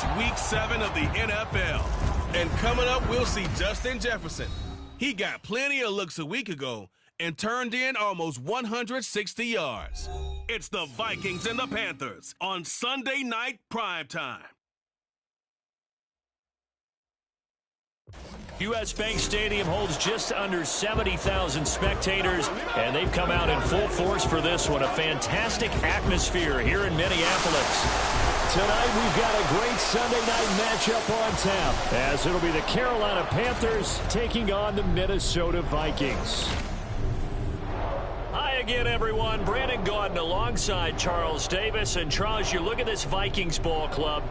It's Week 7 of the NFL. And coming up, we'll see Justin Jefferson. He got plenty of looks a week ago and turned in almost 160 yards. It's the Vikings and the Panthers on Sunday Night Primetime. U.S. Bank Stadium holds just under 70,000 spectators, and they've come out in full force for this one. A fantastic atmosphere here in Minneapolis. Tonight we've got a great Sunday night matchup on tap, as it'll be the Carolina Panthers taking on the Minnesota Vikings. Hi again, everyone. Brandon Gaudin alongside Charles Davis. And Charles, you look at this Vikings ball club.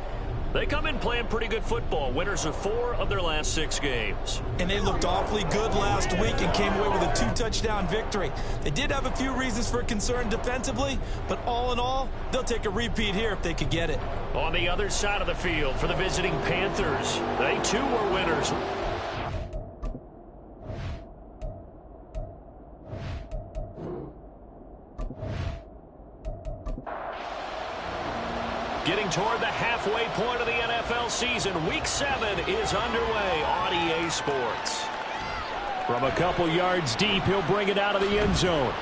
They come in playing pretty good football. Winners of 4 of their last 6 games. And they looked awfully good last week and came away with a 2-touchdown victory. They did have a few reasons for concern defensively, but all in all, they'll take a repeat here if they could get it. On the other side of the field for the visiting Panthers, they too were winners. Getting toward the halfway point of the NFL season, Week 7 is underway on EA Sports. From a couple yards deep, he'll bring it out of the end zone.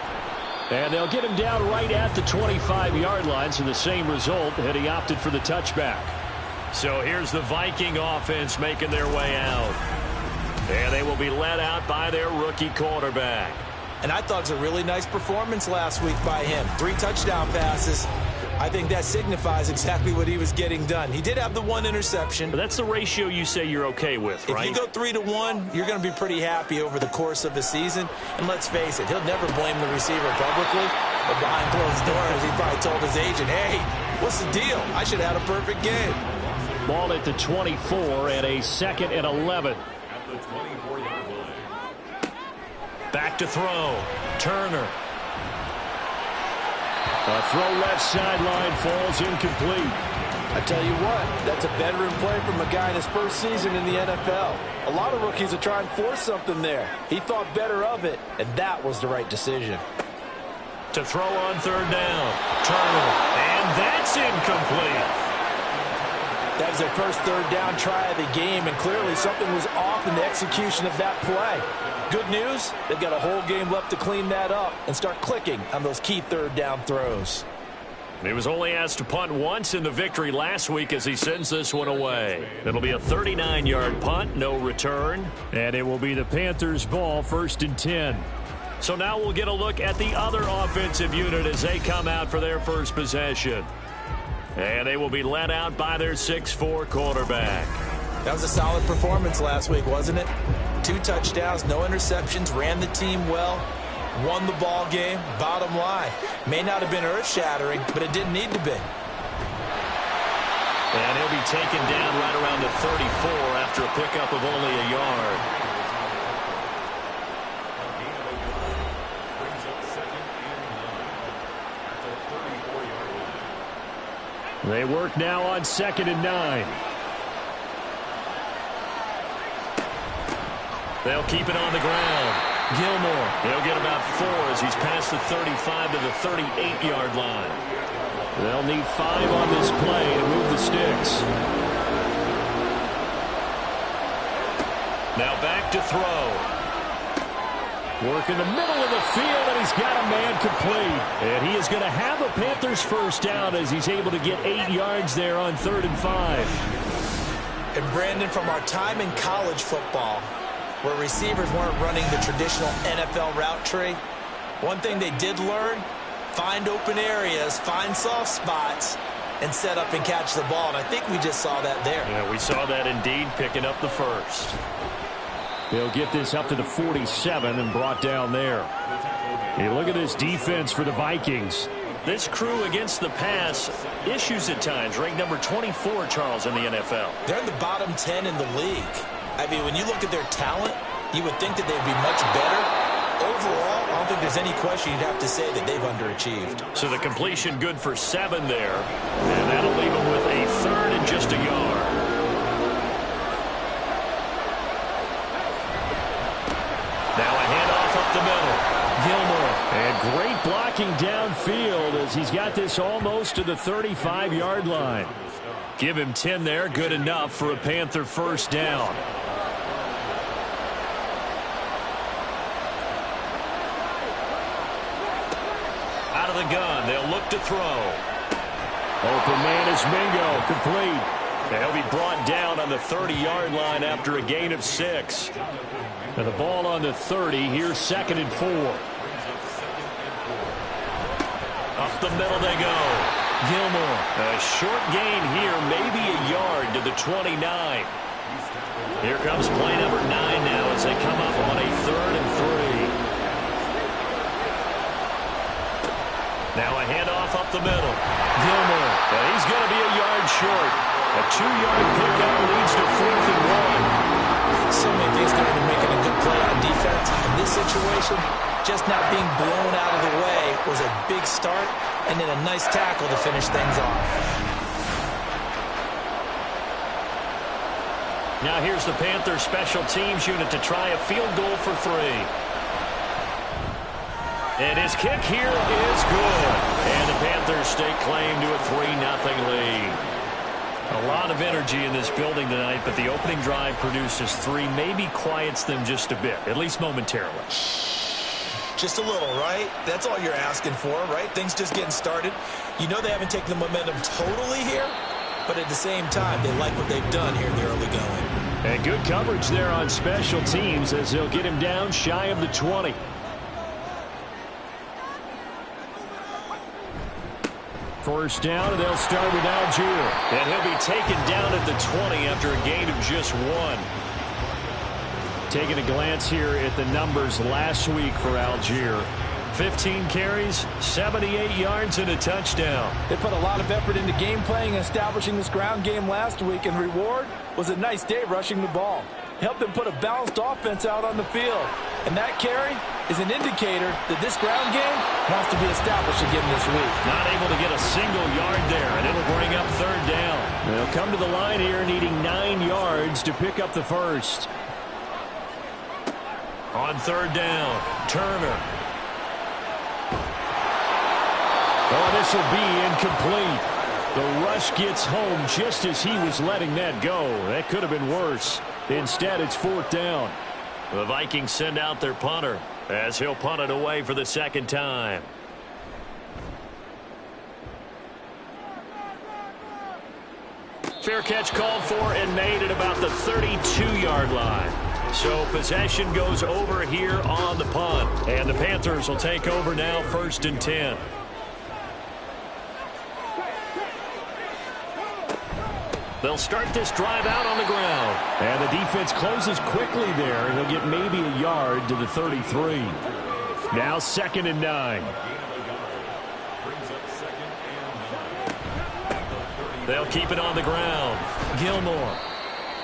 And they'll get him down right at the 25-yard line, so the same result, and he opted for the touchback. So here's the Viking offense making their way out. And they will be led out by their rookie quarterback. And I thought it was a really nice performance last week by him. 3 touchdown passes. I think that signifies exactly what he was getting done. He did have the 1 interception. But that's the ratio you say you're okay with, right? If you go 3-1, you're going to be pretty happy over the course of the season. And let's face it, he'll never blame the receiver publicly. But behind closed doors, he probably told his agent, hey, what's the deal? I should have had a perfect game. Ball at the 24 and a 2nd and 11. At the 24-yard line. Back to throw. Turner. A throw left sideline falls incomplete. I tell you what, that's a bedroom play from a guy in his first season in the NFL. A lot of rookies are trying to force something there. He thought better of it, and that was the right decision. To throw on 3rd down. Turner. And that's incomplete. That was their first 3rd down try of the game, and clearly something was off in the execution of that play. Good news, they've got a whole game left to clean that up and start clicking on those key 3rd down throws. He was only asked to punt once in the victory last week as he sends this one away. It'll be a 39-yard punt, no return. And it will be the Panthers' ball, 1st and 10. So now we'll get a look at the other offensive unit as they come out for their first possession. And they will be led out by their 6'4" quarterback. That was a solid performance last week, wasn't it? 2 touchdowns, no interceptions, ran the team well, won the ball game. Bottom line, may not have been earth-shattering, but it didn't need to be. And he'll be taken down right around the 34 after a pickup of only a yard. Brings up 2nd and 9 at the 34-yard line. They work now on 2nd and 9. They'll keep it on the ground. Gilmore, he'll get about 4 as he's past the 35 to the 38-yard line. They'll need 5 on this play to move the sticks. Now back to throw. Work in the middle of the field, and he's got a man complete. And he is going to have a Panthers first down as he's able to get 8 yards there on 3rd and 5. And Brandon, from our time in college football, where receivers weren't running the traditional NFL route tree, one thing they did learn, find open areas, find soft spots, and set up and catch the ball. And I think we just saw that there. Yeah, we saw that indeed, picking up the first. They'll get this up to the 47 and brought down there. Hey, look at this defense for the Vikings. This crew against the pass, issues at times, ranked number 24, Charles, in the NFL. They're in the bottom 10 in the league. I mean, when you look at their talent, you would think that they'd be much better. Overall, I don't think there's any question you'd have to say that they've underachieved. So the completion good for 7 there, and that'll leave them with a 3rd and just a yard. Now a handoff up the middle. Gilmore, and great blocking downfield as he's got this almost to the 35-yard line. Give him 10 there. Good enough for a Panther first down. Out of the gun. They'll look to throw. Open man is Mingo. Complete. And he'll be brought down on the 30-yard line after a gain of 6. And the ball on the 30. Here's 2nd and 4. Up the middle they go. Gilmore. A short gain here, maybe a yard to the 29. Here comes play number 9 now as they come up on a 3rd and 3. Now a handoff up the middle. Gilmore. And he's going to be a yard short. A 2-yard pickup leads to 4th and 1. So many things going to making a good play on defense. In this situation, just not being blown out of the way was a big start, and then a nice tackle to finish things off. Now here's the Panthers special teams unit to try a field goal for 3. And his kick here is good. And the Panthers stake claim to a 3-0 lead. A lot of energy in this building tonight, but the opening drive produces 3, maybe quiets them just a bit, at least momentarily. Just a little, right? That's all you're asking for, right? Things just getting started. You know they haven't taken the momentum totally here, but at the same time, they like what they've done here in the early going. And good coverage there on special teams as they'll get him down shy of the 20. First down, and they'll start with Algier. And he'll be taken down at the 20 after a gain of just 1. Taking a glance here at the numbers last week for Algier. 15 carries, 78 yards, and a touchdown. They put a lot of effort into game playing and establishing this ground game last week, and reward was a nice day rushing the ball. Helped them put a balanced offense out on the field. And that carry is an indicator that this ground game wants to be established again this week. Not able to get a single yard there, and it'll bring up 3rd down. They'll come to the line here needing 9 yards to pick up the first. On 3rd down, Turner. Oh, this will be incomplete. The rush gets home just as he was letting that go. That could have been worse. Instead, it's 4th down. The Vikings send out their punter as he'll punt it away for the 2nd time. Fair catch called for and made at about the 32-yard line. So possession goes over here on the punt. And the Panthers will take over now, 1st and 10. They'll start this drive out on the ground. And the defense closes quickly there. He'll get maybe a yard to the 33. Now 2nd and 9. They'll keep it on the ground. Gilmore.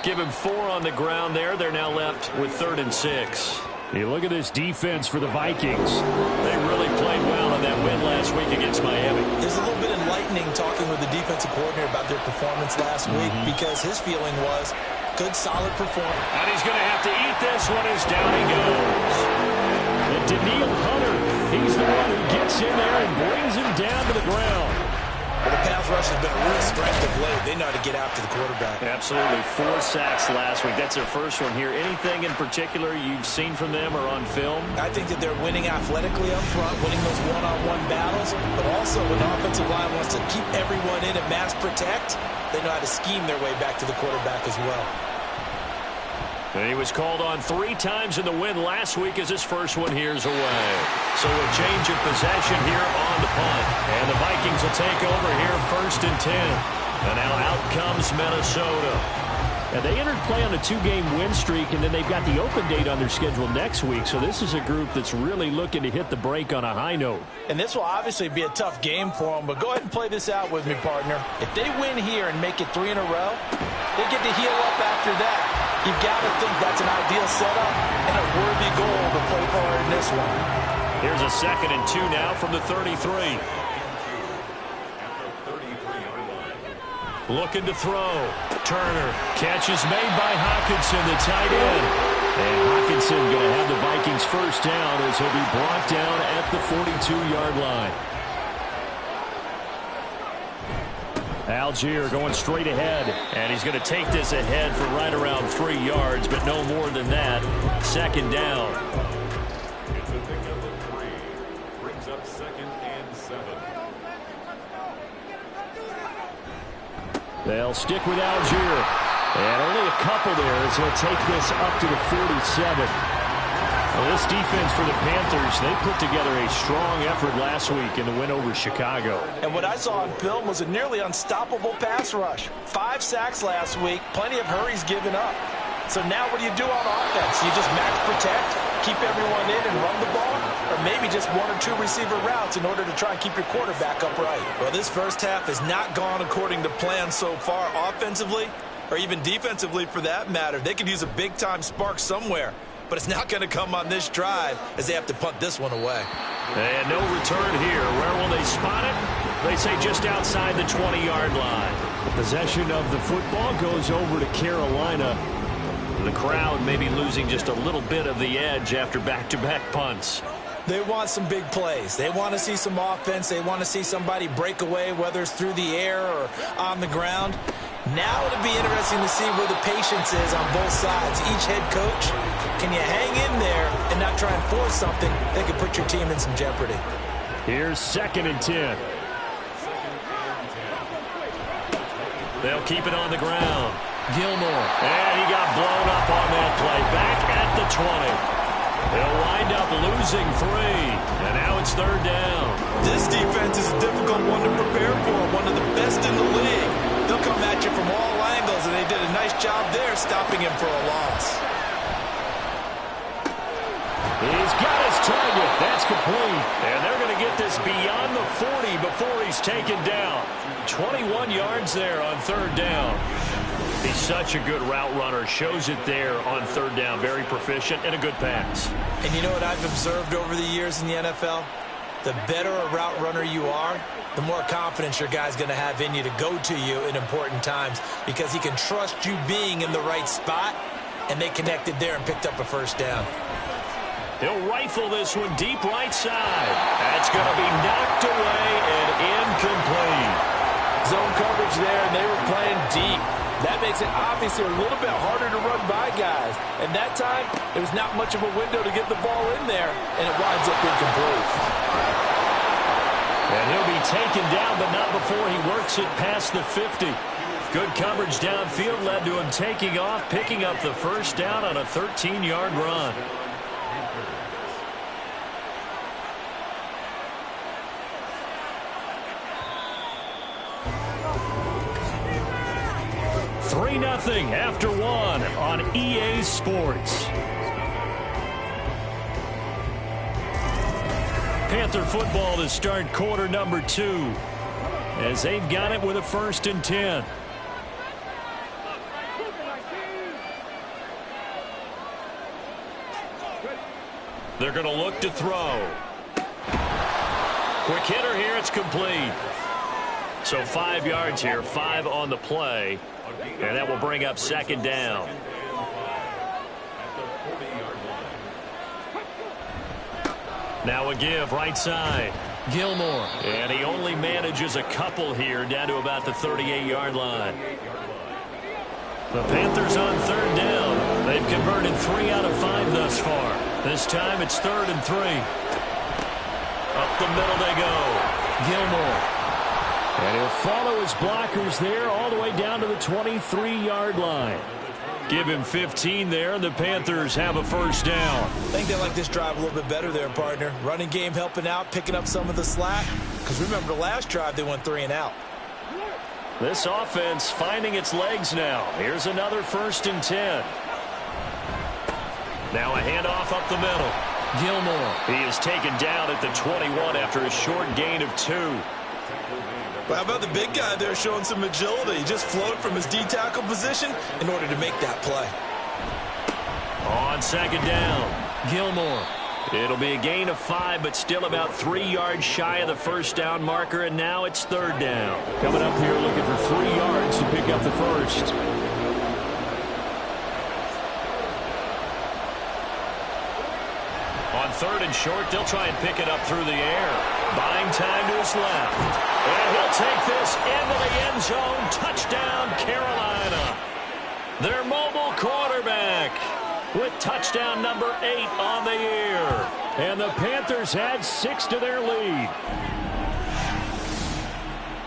Give him 4 on the ground there. They're now left with 3rd and 6. Hey, look at this defense for the Vikings. They really played well in that win last week against Miami. There's a little bit enlightening talking with the defensive coordinator about their performance last week because his feeling was good, solid performance. And he's going to have to eat this one as down he goes. And Daniil Hunter, he's the one who gets in there and brings him down to the ground. Well, the pass rush has been a real strength of late. They know how to get after the quarterback. Absolutely. 4 sacks last week. That's their first one here. Anything in particular you've seen from them or on film? I think that they're winning athletically up front, winning those one-on-one battles, but also when the offensive line wants to keep everyone in and mass protect, they know how to scheme their way back to the quarterback as well. And he was called on 3 times in the win last week as his first one here's away. So a change of possession here on the punt. And the Vikings will take over here 1st and 10. And now out comes Minnesota. And they entered play on a 2-game win streak, and then they've got the open date on their schedule next week. So this is a group that's really looking to hit the break on a high note. And this will obviously be a tough game for them, but go ahead and play this out with me, partner. If they win here and make it 3 in a row, they get to heal up after that. You've got to think that's an ideal setup and a worthy goal to play for in this one. Here's a 2nd and 2 now from the 33. Looking to throw. Turner. Catch is made by Hockenson, the tight end. And Hockenson going to have the Vikings first down as he'll be brought down at the 42-yard line. Algier going straight ahead, and he's going to take this ahead for right around 3 yards, but no more than that. Second down. It's a big number 3. Brings up 2nd and 7. They'll stick with Algier. And only a couple there as he'll take this up to the 47. Well, this defense for the Panthers, they put together a strong effort last week in the win over Chicago. And what I saw on film was a nearly unstoppable pass rush. 5 sacks last week, plenty of hurries given up. So now what do you do on offense? You just max protect, keep everyone in and run the ball, or maybe just 1 or 2 receiver routes in order to try and keep your quarterback upright? Well, this first half has not gone according to plan so far offensively, or even defensively for that matter. They could use a big-time spark somewhere, but it's not going to come on this drive as they have to punt this one away. And no return here. Where will they spot it? They say just outside the 20-yard line. The possession of the football goes over to Carolina. The crowd may be losing just a little bit of the edge after back-to-back punts. They want some big plays. They want to see some offense. They want to see somebody break away, whether it's through the air or on the ground. Now it'll be interesting to see where the patience is on both sides. Each head coach, can you hang in there and not try and force something that could put your team in some jeopardy? Here's 2nd and 10. They'll keep it on the ground. Gilmore. And he got blown up on that play. Back at the 20. They'll wind up losing 3. And now it's 3rd down. This defense is a difficult one to prepare for. One of the best in the league. They'll come at you from all angles, and they did a nice job there stopping him for a loss. He's got his target. That's complete. And they're going to get this beyond the 40 before he's taken down. 21 yards there on 3rd down. He's such a good route runner. Shows it there on 3rd down. Very proficient and a good pass. And you know what I've observed over the years in the NFL? The better a route runner you are, the more confidence your guy's going to have in you to go to you in important times because he can trust you being in the right spot, and they connected there and picked up a 1st down. He'll rifle this one deep right side. That's going to be knocked away and incomplete. Zone coverage there, and they were playing deep. That makes it obviously a little bit harder to run by guys. And that time, there was not much of a window to get the ball in there, and it winds up incomplete. And he'll be taken down, but not before he works it past the 50. Good coverage downfield led to him taking off, picking up the 1st down on a 13-yard run. Nothing after 1 on EA Sports. Panther football to start quarter number 2 as they've got it with a 1st and 10. They're going to look to throw. Quick hitter here. It's complete. So 5 yards here, 5 on the play. And that will bring up 2nd down. Now a give right side. Gilmore. And he only manages a couple here down to about the 38-yard line. The Panthers on 3rd down. They've converted 3 out of 5 thus far. This time it's 3rd and 3. Up the middle they go. Gilmore. And he'll follow his blockers there all the way down to the 23-yard line. Give him 15 there, and the Panthers have a 1st down. I think they like this drive a little bit better there, partner. Running game helping out, picking up some of the slack. Because remember, the last drive they went 3 and out. This offense finding its legs now. Here's another 1st and 10. Now a handoff up the middle. Gilmore. He is taken down at the 21 after a short gain of 2. Well, how about the big guy there showing some agility? He just flowed from his D-tackle position in order to make that play. On 2nd down, Gilmore. It'll be a gain of 5, but still about 3 yards shy of the 1st down marker, and now it's 3rd down. Coming up here looking for 3 yards to pick up the 1st. On 3rd and short. They'll try and pick it up through the air. Buying time to his left. And he'll take this into the end zone. Touchdown, Carolina. Their mobile quarterback with touchdown number 8 on the year. And the Panthers add 6 to their lead.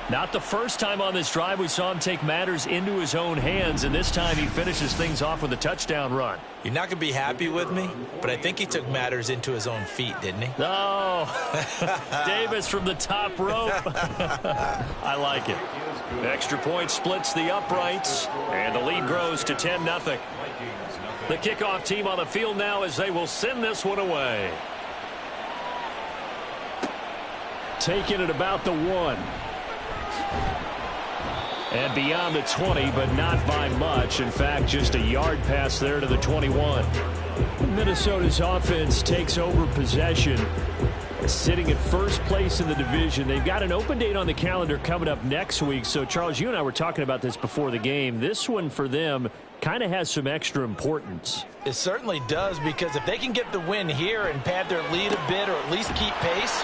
Not the first time on this drive we saw him take matters into his own hands, and this time he finishes things off with a touchdown run. You're not going to be happy with me, but I think he took matters into his own feet, didn't he? No. Davis from the top rope. I like it. Extra point splits the uprights, and the lead grows to 10-0. The kickoff team on the field now as they will send this one away. Taking it about the 1. And beyond the 20, but not by much. In fact, just a yard pass there to the 21. Minnesota's offense takes over possession, sitting at first place in the division. They've got an open date on the calendar coming up next week. So, Charles, you and I were talking about this before the game. This one for them kind of has some extra importance. It certainly does, because if they can get the win here and pad their lead a bit or at least keep pace,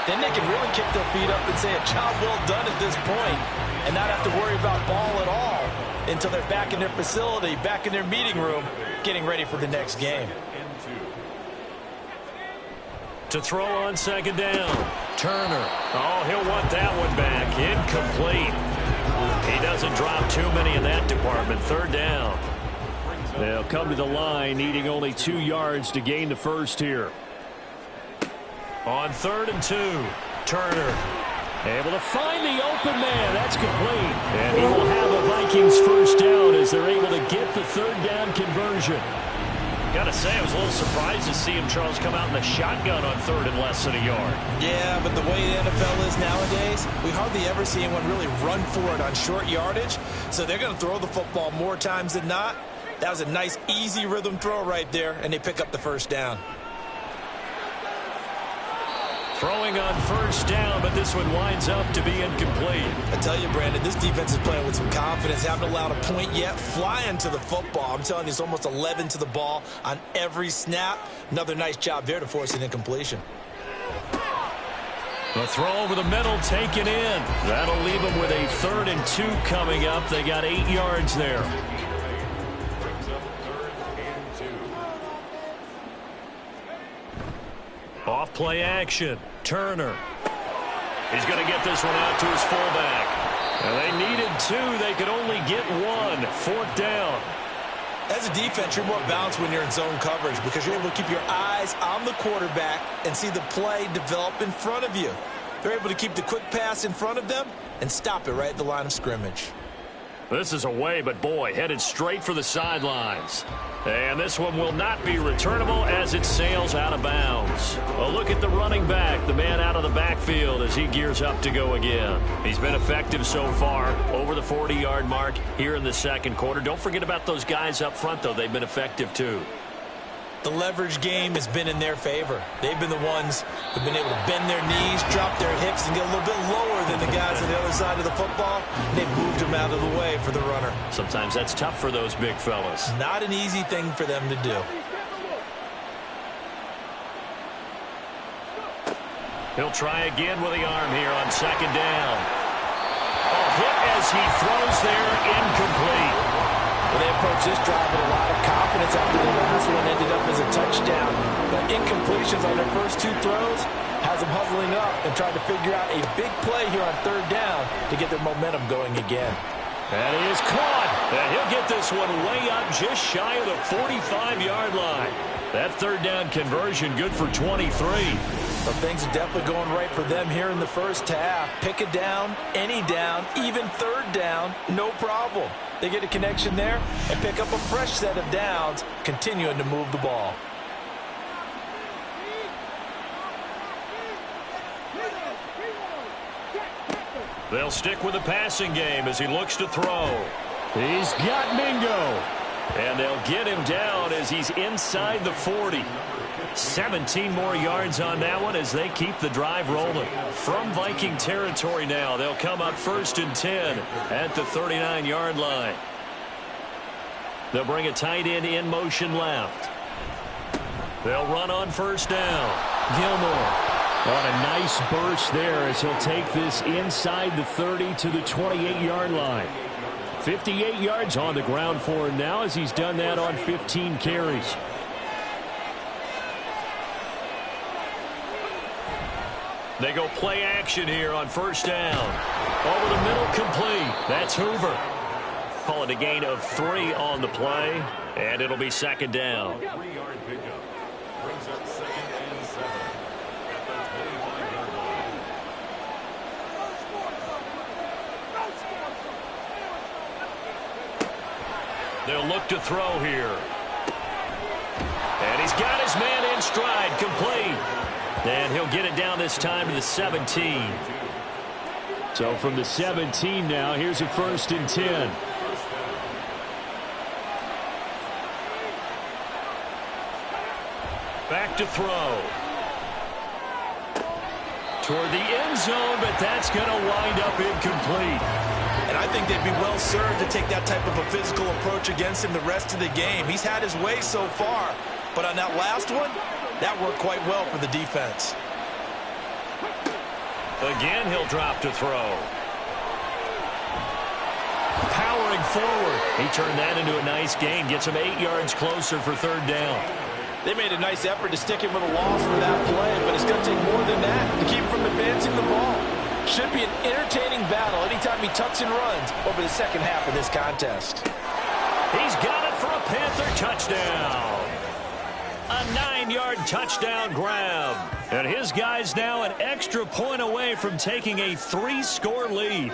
then they can really kick their feet up and say a job well done at this point and not have to worry about ball at all until they're back in their facility, back in their meeting room, getting ready for the next game. To throw on 2nd down, Turner. Oh, he'll want that one back. Incomplete. He doesn't drop too many in that department. 3rd down. They'll come to the line, needing only 2 yards to gain the first here. On 3rd and 2, Turner able to find the open man. That's complete. And he will have a Vikings first down as they're able to get the 3rd down conversion. Got to say, I was a little surprised to see him, Charles, come out in the shotgun on 3rd and less than a yard. Yeah, but the way the NFL is nowadays, we hardly ever see anyone really run for it on short yardage. So they're going to throw the football more times than not. That was a nice, easy rhythm throw right there, and they pick up the first down. Throwing on 1st down, but this one winds up to be incomplete. I tell you, Brandon, this defense is playing with some confidence. Haven't allowed a point yet. Flying to the football. I'm telling you, it's almost 11 to the ball on every snap. Another nice job there to force an incompletion. The throw over the middle taken in. That'll leave them with a 3rd and 2 coming up. They got 8 yards there. Off play action. Turner. He's going to get this one out to his fullback. And they needed 2. They could only get 1. 4th down. As a defense, you're more balanced when you're in zone coverage because you're able to keep your eyes on the quarterback and see the play develop in front of you. They're able to keep the quick pass in front of them and stop it right at the line of scrimmage. This is away, but boy, headed straight for the sidelines. And this one will not be returnable as it sails out of bounds. A look at the running back, the man out of the backfield as he gears up to go again. He's been effective so far, over the 40-yard mark here in the 2nd quarter. Don't forget about those guys up front, though. They've been effective, too. The leverage game has been in their favor. They've been the ones who've been able to bend their knees, drop their hips, and get a little bit lower than the guys on the other side of the football. They've moved them out of the way for the runner. Sometimes that's tough for those big fellas. Not an easy thing for them to do. He'll try again with the arm here on 2nd down. A hit as he throws there, incomplete. Well, they approached this drive with a lot of confidence after the last one ended up as a touchdown. But incompletions on their first 2 throws has them huddling up and trying to figure out a big play here on 3rd down to get their momentum going again. And he is caught. And he'll get this one way up just shy of the 45-yard line. That 3rd down conversion good for 23. Well, things are definitely going right for them here in the first half. Pick a down, any down, even 3rd down, no problem. They get a connection there and pick up a fresh set of downs, continuing to move the ball. They'll stick with the passing game as he looks to throw. He's got Mingo. And they'll get him down as he's inside the 40. 17 more yards on that one as they keep the drive rolling. From Viking territory now, they'll come up 1st and 10 at the 39-yard line. They'll bring a tight end in motion left. They'll run on first down. Gilmore on a nice burst there as he'll take this inside the 30 to the 28-yard line. 58 yards on the ground for him now as he's done that on 15 carries. They go play action here on first down. Over the middle, complete. That's Hoover. Call it a gain of 3 on the play, and it'll be second down. 3-yard pickup. Brings up 2nd and 7 at the 25-yard line. They'll look to throw here. And he's got his man in stride, complete. And he'll get it down this time to the 17. So from the 17 now, here's a 1st and 10. Back to throw. Toward the end zone, but that's going to wind up incomplete. And I think they'd be well served to take that type of a physical approach against him the rest of the game. He's had his way so far, but on that last one, that worked quite well for the defense. Again, he'll drop to throw. Powering forward. He turned that into a nice gain. Gets him 8 yards closer for 3rd down. They made a nice effort to stick him with a loss for that play, but it's going to take more than that to keep him from advancing the ball. Should be an entertaining battle anytime he tucks and runs over the second half of this contest. He's got it for a Panther touchdown. A 9-yard touchdown grab. And his guy's now an extra point away from taking a 3-score lead.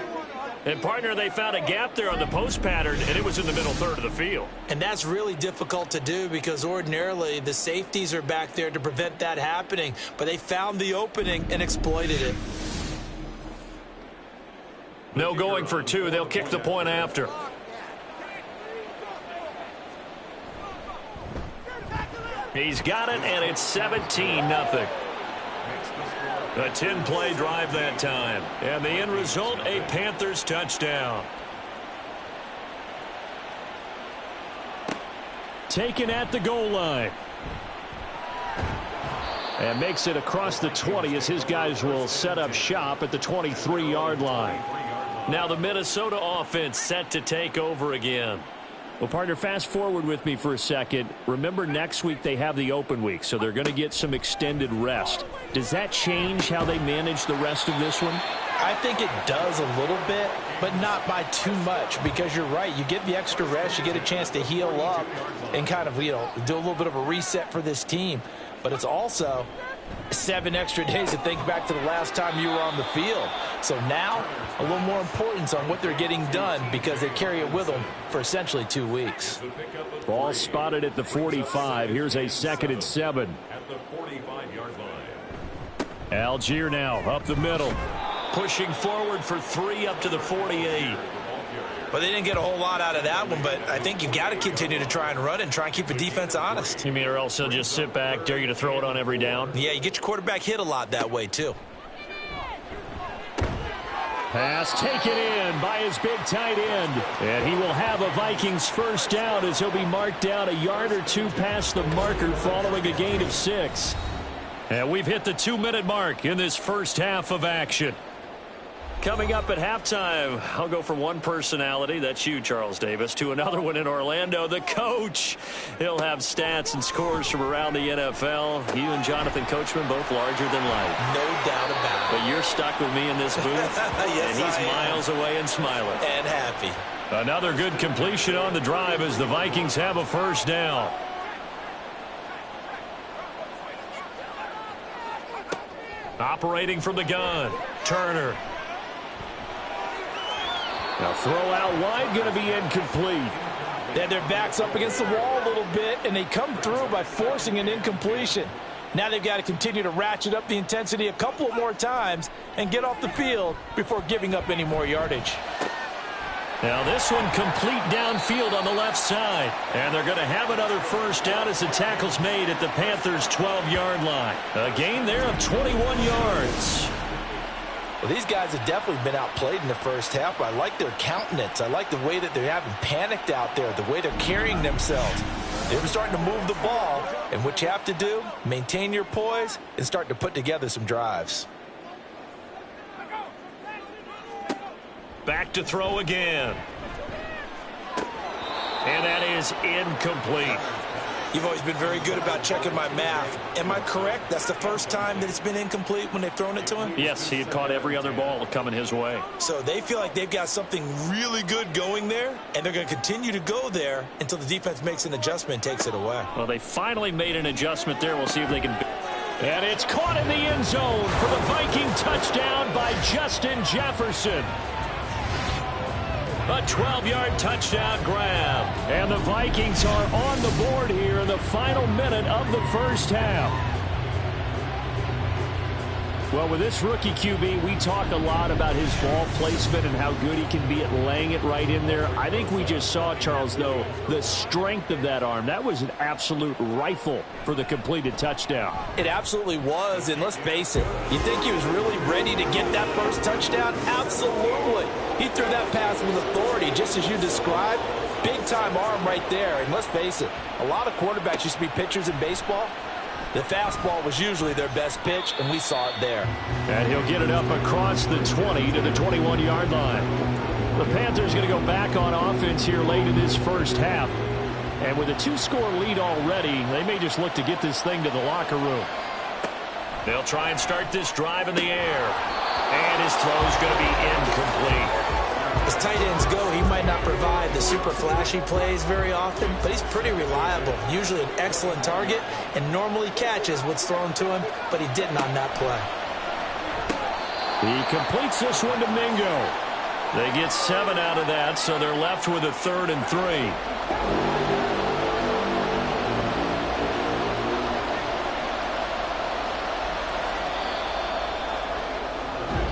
And, partner, they found a gap there on the post pattern, and it was in the middle third of the field. And that's really difficult to do because ordinarily the safeties are back there to prevent that happening. But they found the opening and exploited it. No going for 2. They'll kick the point after. He's got it, and it's 17-0. A 10-play drive that time. And the end result, a Panthers touchdown. Taken at the goal line. And makes it across the 20 as his guys will set up shop at the 23-yard line. Now the Minnesota offense set to take over again. Well, partner, fast forward with me for a second. Remember, next week they have the open week, so they're going to get some extended rest. Does that change how they manage the rest of this one? I think it does a little bit, but not by too much, because you're right. You get the extra rest, you get a chance to heal up and kind of, do a little bit of a reset for this team. But it's also 7 extra days to think back to the last time you were on the field. So now, a little more importance on what they're getting done because they carry it with them for essentially 2 weeks. Ball spotted at the 45. Here's a 2nd and 7. At the 45-yard line. Algier now up the middle. Pushing forward for 3 up to the 48. But they didn't get a whole lot out of that one, but I think you've got to continue to try and run and try and keep the defense honest. You mean or else he'll just sit back, dare you to throw it on every down? Yeah, you get your quarterback hit a lot that way, too. Pass taken in by his big tight end. And he will have a Vikings first down as he'll be marked down a yard or 2 past the marker following a gain of 6. And we've hit the 2-minute mark in this first half of action. Coming up at halftime, I'll go from one personality, that's you, Charles Davis, to another one in Orlando, the coach. He'll have stats and scores from around the NFL. You and Jonathan Coachman both larger than life. No doubt about it. But you're stuck with me in this booth, yes, and he's miles away and smiling. And happy. Another good completion on the drive as the Vikings have a first down. Operating from the gun, Turner. Now throw out wide, going to be incomplete. They had their backs up against the wall a little bit, and they come through by forcing an incompletion. Now they've got to continue to ratchet up the intensity a couple of more times and get off the field before giving up any more yardage. Now this one complete downfield on the left side. And they're going to have another first down as the tackle's made at the Panthers' 12-yard line. A gain there of 21 yards. Well, these guys have definitely been outplayed in the first half. I like their countenance. I like the way that they're having panicked out there, the way they're carrying themselves. They were starting to move the ball, and what you have to do, maintain your poise and start to put together some drives. Back to throw again. And that is incomplete. You've always been very good about checking my math. Am I correct? That's the first time that it's been incomplete when they've thrown it to him? Yes, he had caught every other ball coming his way. So they feel like they've got something really good going there, and they're going to continue to go there until the defense makes an adjustment and takes it away. Well, they finally made an adjustment there. We'll see if they can. And it's caught in the end zone for the Viking touchdown by Justin Jefferson. A 12-yard touchdown grab. And the Vikings are on the board here in the final minute of the first half. Well, with this rookie QB, we talk a lot about his ball placement and how good he can be at laying it right in there. I think we just saw, Charles, though, the strength of that arm. That was an absolute rifle for the completed touchdown. It absolutely was, and let's face it, you think he was really ready to get that first touchdown? Absolutely. He threw that pass with authority, just as you described. Big-time arm right there, and let's face it, a lot of quarterbacks used to be pitchers in baseball. The fastball was usually their best pitch, and we saw it there. And he'll get it up across the 20 to the 21-yard line. The Panthers going to go back on offense here late in this first half. And with a 2-score lead already, they may just look to get this thing to the locker room. They'll try and start this drive in the air. And his throw is going to be incomplete. As tight ends go, he might not provide the super flashy plays very often, but he's pretty reliable. Usually an excellent target and normally catches what's thrown to him, but he didn't on that play. He completes this one to Mingo. They get 7 out of that, so they're left with a 3rd and 3.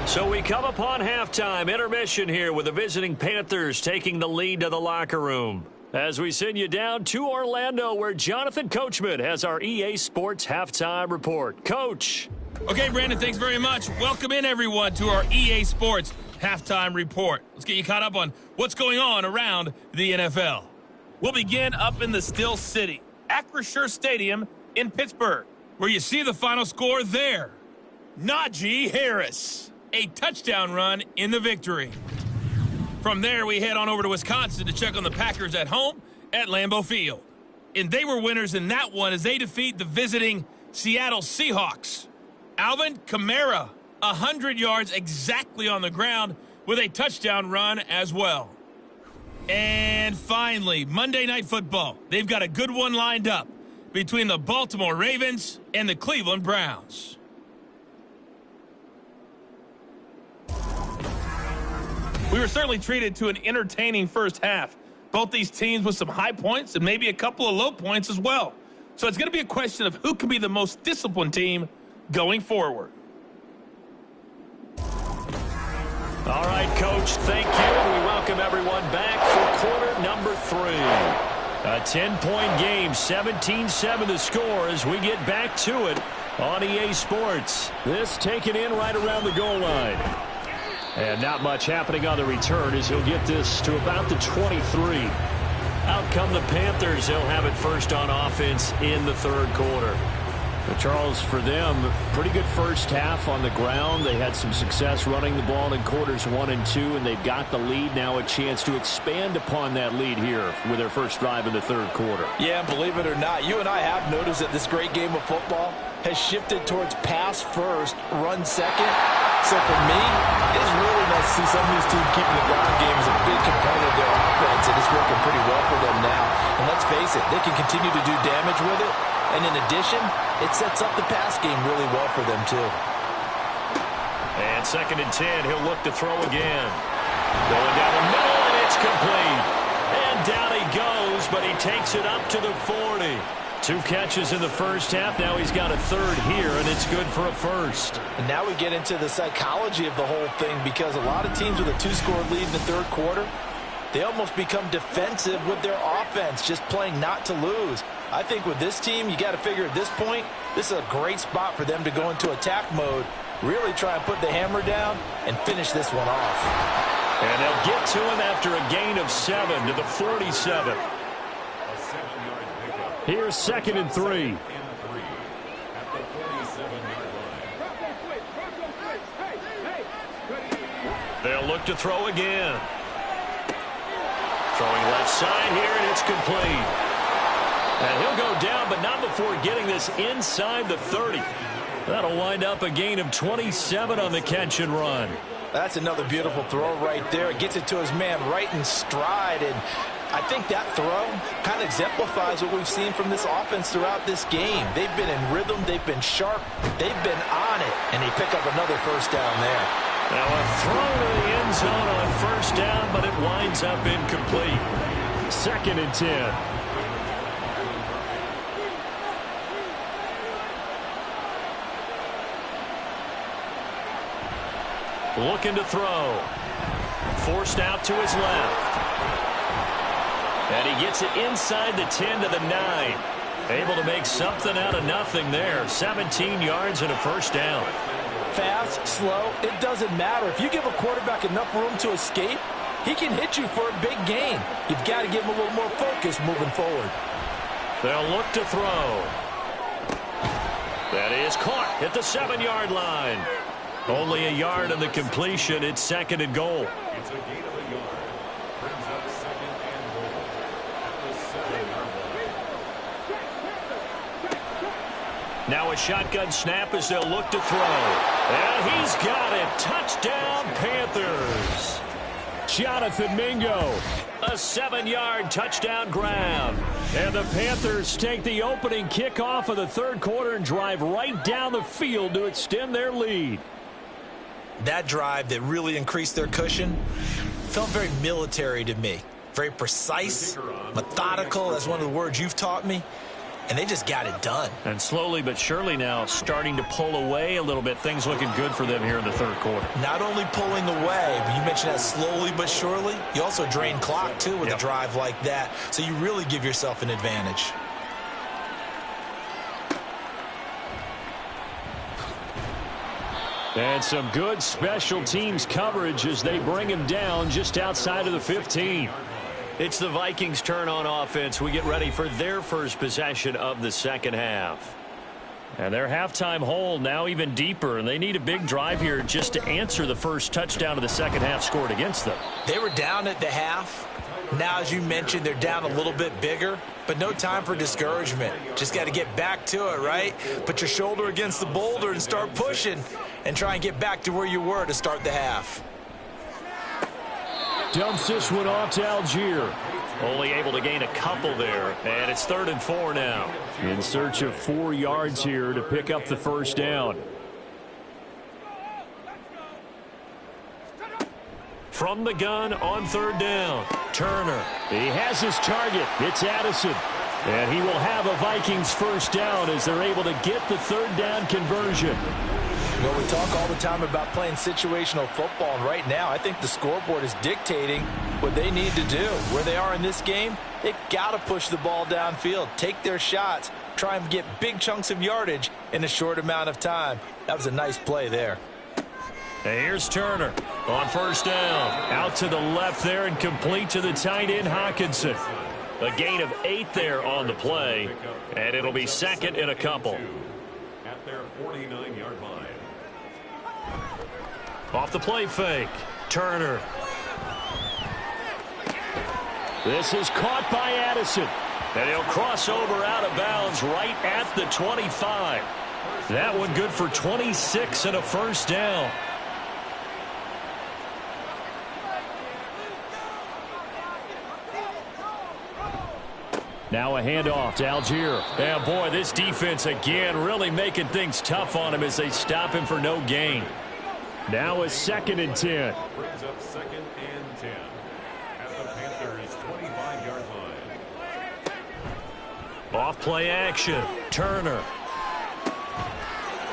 So we come upon halftime, intermission here with the visiting Panthers taking the lead to the locker room. As we send you down to Orlando, where Jonathan Coachman has our EA Sports halftime report. Coach. Okay, Brandon, thanks very much. Welcome in, everyone, to our EA Sports halftime report. Let's get you caught up on what's going on around the NFL. We'll begin up in the Still City, Acrisure Stadium in Pittsburgh, where you see the final score there. Najee Harris. A touchdown run in the victory. From there, we head on over to Wisconsin to check on the Packers at home at Lambeau Field. And they were winners in that one as they defeat the visiting Seattle Seahawks. Alvin Kamara, 100 yards exactly on the ground with a touchdown run as well. And finally, Monday Night Football. They've got a good one lined up between the Baltimore Ravens and the Cleveland Browns. We were certainly treated to an entertaining first half. Both these teams with some high points and maybe a couple of low points as well. So it's going to be a question of who can be the most disciplined team going forward. All right, Coach, thank you. We welcome everyone back for quarter number 3. A 10-point game, 17-7 the score as we get back to it on EA Sports. This taken in right around the goal line. And not much happening on the return as he'll get this to about the 23. Out come the Panthers. They'll have it first on offense in the 3rd quarter. But Charles, for them, pretty good first half on the ground. They had some success running the ball in quarters 1 and 2, and they've got the lead now, a chance to expand upon that lead here with their first drive in the 3rd quarter. Yeah, and believe it or not, you and I have noticed that this great game of football has shifted towards pass first, run second. So for me, it is really nice to see some of these teams keeping the ground game as a big component of their offense, and it's working pretty well for them now. And let's face it, they can continue to do damage with it. And in addition, it sets up the pass game really well for them, too. And 2nd and 10, he'll look to throw again. Going down the middle, and it's complete. And down he goes, but he takes it up to the 40. 2 catches in the first half. Now he's got a 3rd here, and it's good for a first. And now we get into the psychology of the whole thing, because a lot of teams with a 2-score lead in the 3rd quarter, they almost become defensive with their offense, just playing not to lose. I think with this team, you got to figure at this point, this is a great spot for them to go into attack mode, really try and put the hammer down and finish this one off. And they'll get to him after a gain of 7 to the 47. A 7-yard pickup. Here's 2nd and 3. At the 47-yard line. They'll look to throw again. Throwing left side here, and it's complete. And he'll go down, but not before getting this inside the 30. That'll wind up a gain of 27 on the catch and run. That's another beautiful throw right there. It gets it to his man right in stride, and I think that throw kind of exemplifies what we've seen from this offense throughout this game. They've been in rhythm, they've been sharp, they've been on it, and they pick up another first down there. Now a throw to the end zone on first down, but it winds up incomplete. 2nd and 10. Looking to throw. Forced out to his left. And he gets it inside the 10 to the 9. Able to make something out of nothing there. 17 yards and a first down. Fast, slow, it doesn't matter. If you give a quarterback enough room to escape, he can hit you for a big gain. You've got to give him a little more focus moving forward. They'll look to throw. That is caught at the 7-yard line. Only a yard on the completion. It's 2nd and goal. It's a gain of a yard. Brings up 2nd and goal at the 7-yard line. Now a shotgun snap as they'll look to throw. And he's got it. Touchdown, Panthers. Jonathan Mingo. A 7-yard touchdown grab. And the Panthers take the opening kickoff of the third quarter and drive right down the field to extend their lead. That drive that really increased their cushion felt very military to me. Very precise, methodical. That's one of the words you've taught me. And they just got it done. And slowly but surely now starting to pull away a little bit. Things looking good for them here in the third quarter. Not only pulling away, but you mentioned that slowly but surely. You also drain clock, too, with a drive like that. So you really give yourself an advantage. And some good special teams coverage as they bring him down just outside of the 15. It's the Vikings' turn on offense. We get ready for their first possession of the second half. And their halftime hole now even deeper, and they need a big drive here just to answer the first touchdown of the second half scored against them. They were down at the half. Now, as you mentioned, they're down a little bit bigger, but no time for discouragement. Just got to get back to it, right? Put your shoulder against the boulder and start pushing and try and get back to where you were to start the half. Dumps this one off to Algier. Only able to gain a couple there, and it's 3rd and 4 now. In search of 4 yards here to pick up the first down. From the gun on 3rd down, Turner. He has his target. It's Addison. And he will have a Vikings first down as they're able to get the 3rd down conversion. Well, we talk all the time about playing situational football, and right now I think the scoreboard is dictating what they need to do. Where they are in this game, they've got to push the ball downfield, take their shots, try and get big chunks of yardage in a short amount of time. That was a nice play there. And here's Turner on first down. Out to the left there and complete to the tight end, Hawkinson. A gain of 8 there on the play, and it'll be 2nd and a couple. At their 49-yard line. Off the play fake, Turner. This is caught by Addison. And he'll cross over out of bounds right at the 25. That one good for 26 and a first down. Now a handoff to Algier. And boy, this defense again really making things tough on him as they stop him for no gain. Now a 2nd and 10. Brings up 2nd and 10 at the Panthers' 25-yard line. Off play action. Turner.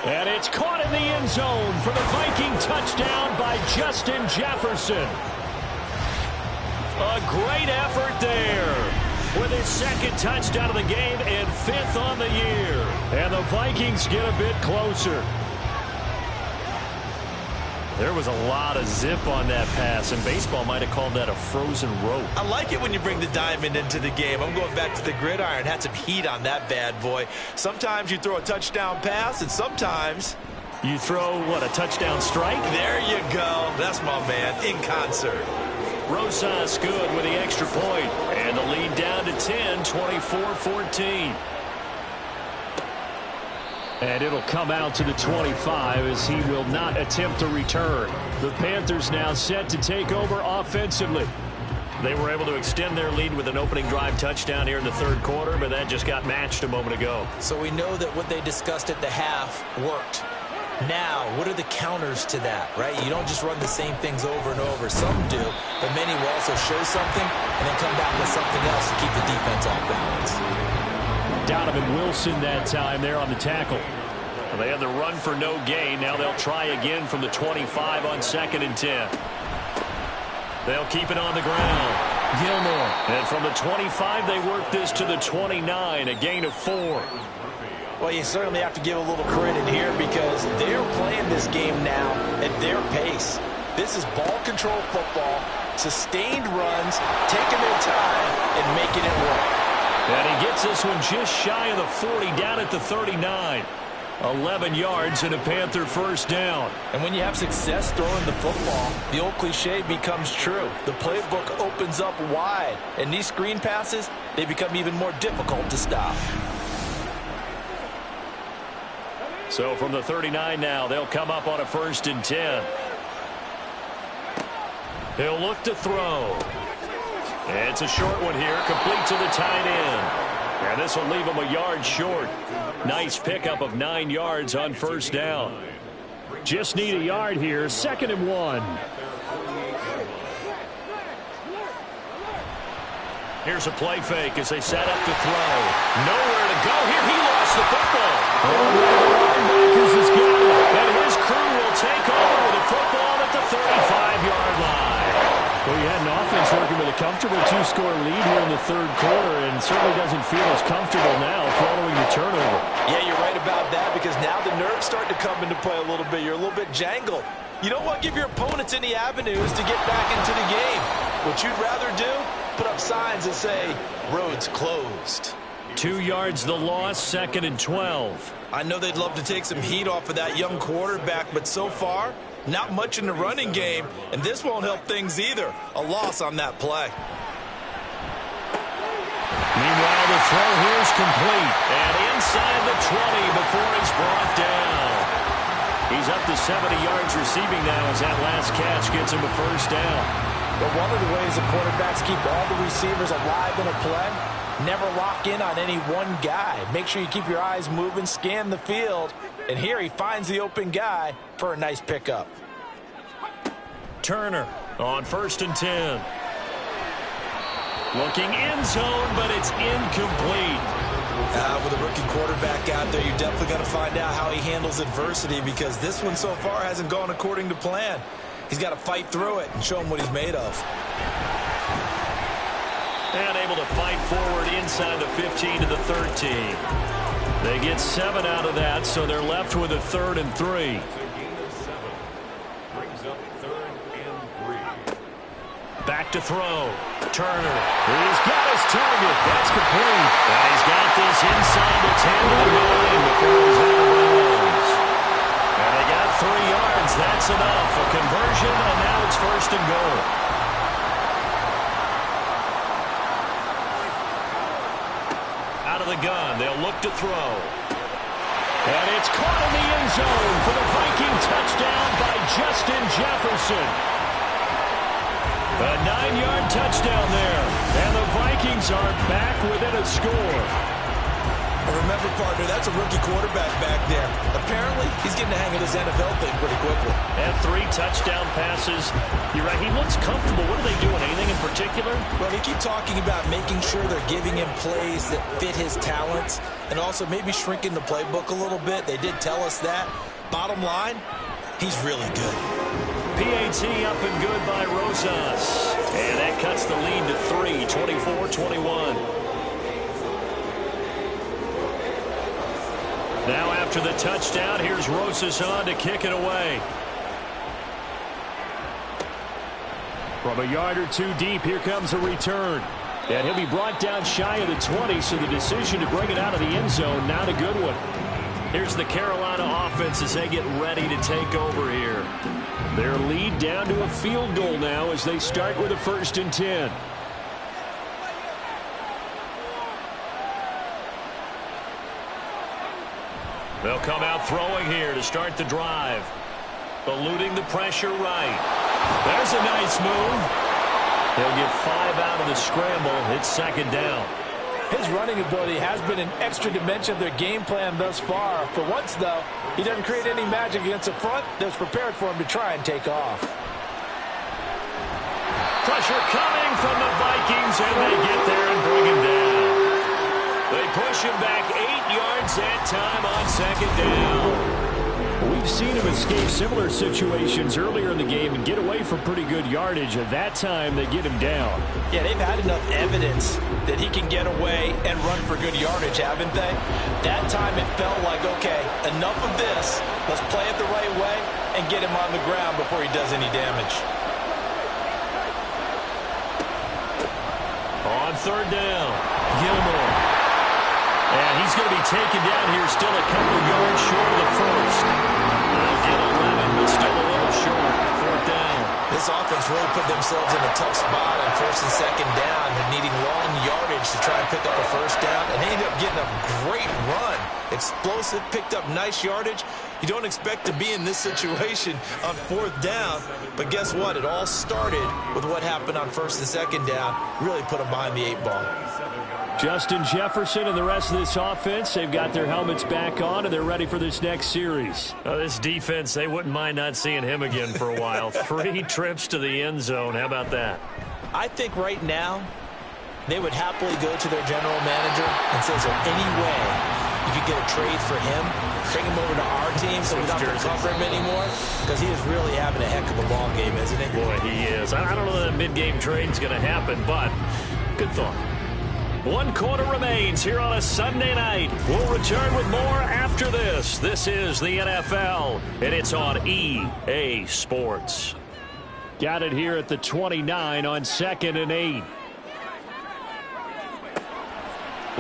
And it's caught in the end zone for the Viking touchdown by Justin Jefferson. A great effort there with his 2nd touchdown of the game and 5th on the year. And the Vikings get a bit closer. There was a lot of zip on that pass, and baseball might have called that a frozen rope. I like it when you bring the diamond into the game. I'm going back to the gridiron. Had some heat on that bad boy. Sometimes you throw a touchdown pass, and sometimes you throw, what, a touchdown strike? There you go. That's my man, in concert. Rosas good with the extra point. And the lead down to 10, 24-14. And it'll come out to the 25 as he will not attempt to return. The Panthers now set to take over offensively. They were able to extend their lead with an opening drive touchdown here in the third quarter, but that just got matched a moment ago. So we know that what they discussed at the half worked. Now, what are the counters to that, right? You don't just run the same things over and over. Some do, but many will also show something and then come back with something else to keep the defense off balance. Donovan Wilson that time there on the tackle. Well, they had the run for no gain. Now they'll try again from the 25 on 2nd and 10. They'll keep it on the ground. Gilmore. And from the 25, they work this to the 29, a gain of 4. Well, you certainly have to give a little credit here because they're playing this game now at their pace. This is ball control football, sustained runs, taking their time, and making it work. And he gets this one just shy of the 40, down at the 39. 11 yards and a Panther first down. And when you have success throwing the football, the old cliche becomes true. The playbook opens up wide, and these screen passes, they become even more difficult to stop. So from the 39 now, they'll come up on a 1st and 10. He'll look to throw. It's a short one here, complete to the tight end. And this will leave him a yard short. Nice pickup of 9 yards on first down. Just need a yard here, 2nd and 1. Here's a play fake as they set up to throw. Nowhere to go here. He lost the football. Linebackers is good. And his crew will take over with the football at the 35-yard line. Well, you had an offense working with a comfortable 2-score lead here in the third quarter and certainly doesn't feel as comfortable now following the turnover. Yeah, you're right about that because now the nerves start to come into play a little bit. You're a little bit jangled. You don't want to give your opponents any avenues to get back into the game. What you'd rather do, put up signs that say, roads closed. 2 yards the loss, 2nd and 12. I know they'd love to take some heat off of that young quarterback, but so far, not much in the running game, and this won't help things either. A loss on that play. Meanwhile, the throw here is complete. And inside the 20 before he's brought down. He's up to 70 yards receiving now as that last catch gets him a first down. But one of the ways the quarterbacks keep all the receivers alive in a play, never lock in on any one guy. Make sure you keep your eyes moving, scan the field. And here he finds the open guy for a nice pickup. Turner on 1st and 10. Looking end zone, but it's incomplete. With a rookie quarterback out there, you're definitely going to find out how he handles adversity because this one so far hasn't gone according to plan. He's got to fight through it and show him what he's made of. And able to fight forward inside the 15 to the 13. They get 7 out of that, so they're left with a 3rd and 3. Back to throw. Turner. He's got his target. That's complete. And he's got this inside the 10 to the 9 before he's out of bounds. And they got 3 yards. That's enough. A conversion, and now it's 1st and goal. Out of the gun. They'll look to throw. And it's caught in the end zone for the Viking touchdown by Justin Jefferson. A 9-yard touchdown there. And the Vikings are back within a score. Remember, partner, that's a rookie quarterback back there. Apparently, he's getting the hang of this NFL thing pretty quickly. And 3 touchdown passes. You're right, he looks comfortable. What are they doing? Anything in particular? Well, they keep talking about making sure they're giving him plays that fit his talents and also maybe shrinking the playbook a little bit. They did tell us that. Bottom line, he's really good. PAT up and good by Rosas. And that cuts the lead to 3, 24-21. Now after the touchdown, here's Rosas on to kick it away. From a yard or two deep, here comes a return. And he'll be brought down shy of the 20, so the decision to bring it out of the end zone, not a good one. Here's the Carolina offense as they get ready to take over here. Their lead down to a field goal now as they start with a 1st and 10. They'll come out throwing here to start the drive. Eluding the pressure right. There's a nice move. He'll get 5 out of the scramble. It's 2nd down. His running ability has been an extra dimension of their game plan thus far. For once, though, he doesn't create any magic against the front that's prepared for him to try and take off. Pressure coming from the Vikings, and they get there and bring him down. They push him back 8 yards that time on 2nd down. We've seen him escape similar situations earlier in the game and get away from pretty good yardage. At that time, they get him down. Yeah, they've had enough evidence that he can get away and run for good yardage, haven't they? That time it felt like, okay, enough of this. Let's play it the right way and get him on the ground before he does any damage. On 3rd down, Gilmore. And he's going to be taken down here still a couple yards short of the 1st. They'll get 11, but still a little short. 4th down. This offense really put themselves in a tough spot on 1st and 2nd down, needing long yardage to try and pick up a 1st down, and they ended up getting a great run. Explosive, picked up nice yardage. You don't expect to be in this situation on 4th down, but guess what? It all started with what happened on 1st and 2nd down. Really put them behind the 8 ball. Justin Jefferson and the rest of this offense, they've got their helmets back on, and they're ready for this next series. This defense, they wouldn't mind not seeing him again for a while. 3 trips to the end zone. How about that? I think right now they would happily go to their general manager and say, is there any way you could get a trade for him, bring him over to our team so we don't have to cover him anymore? Because he is really having a heck of a ball game, isn't he? Boy, he is. I don't know that a mid-game trade is going to happen, but good thought. 1 quarter remains here on a Sunday night. We'll return with more after this. This is the NFL, and it's on EA Sports. Got it here at the 29 on 2nd and 8.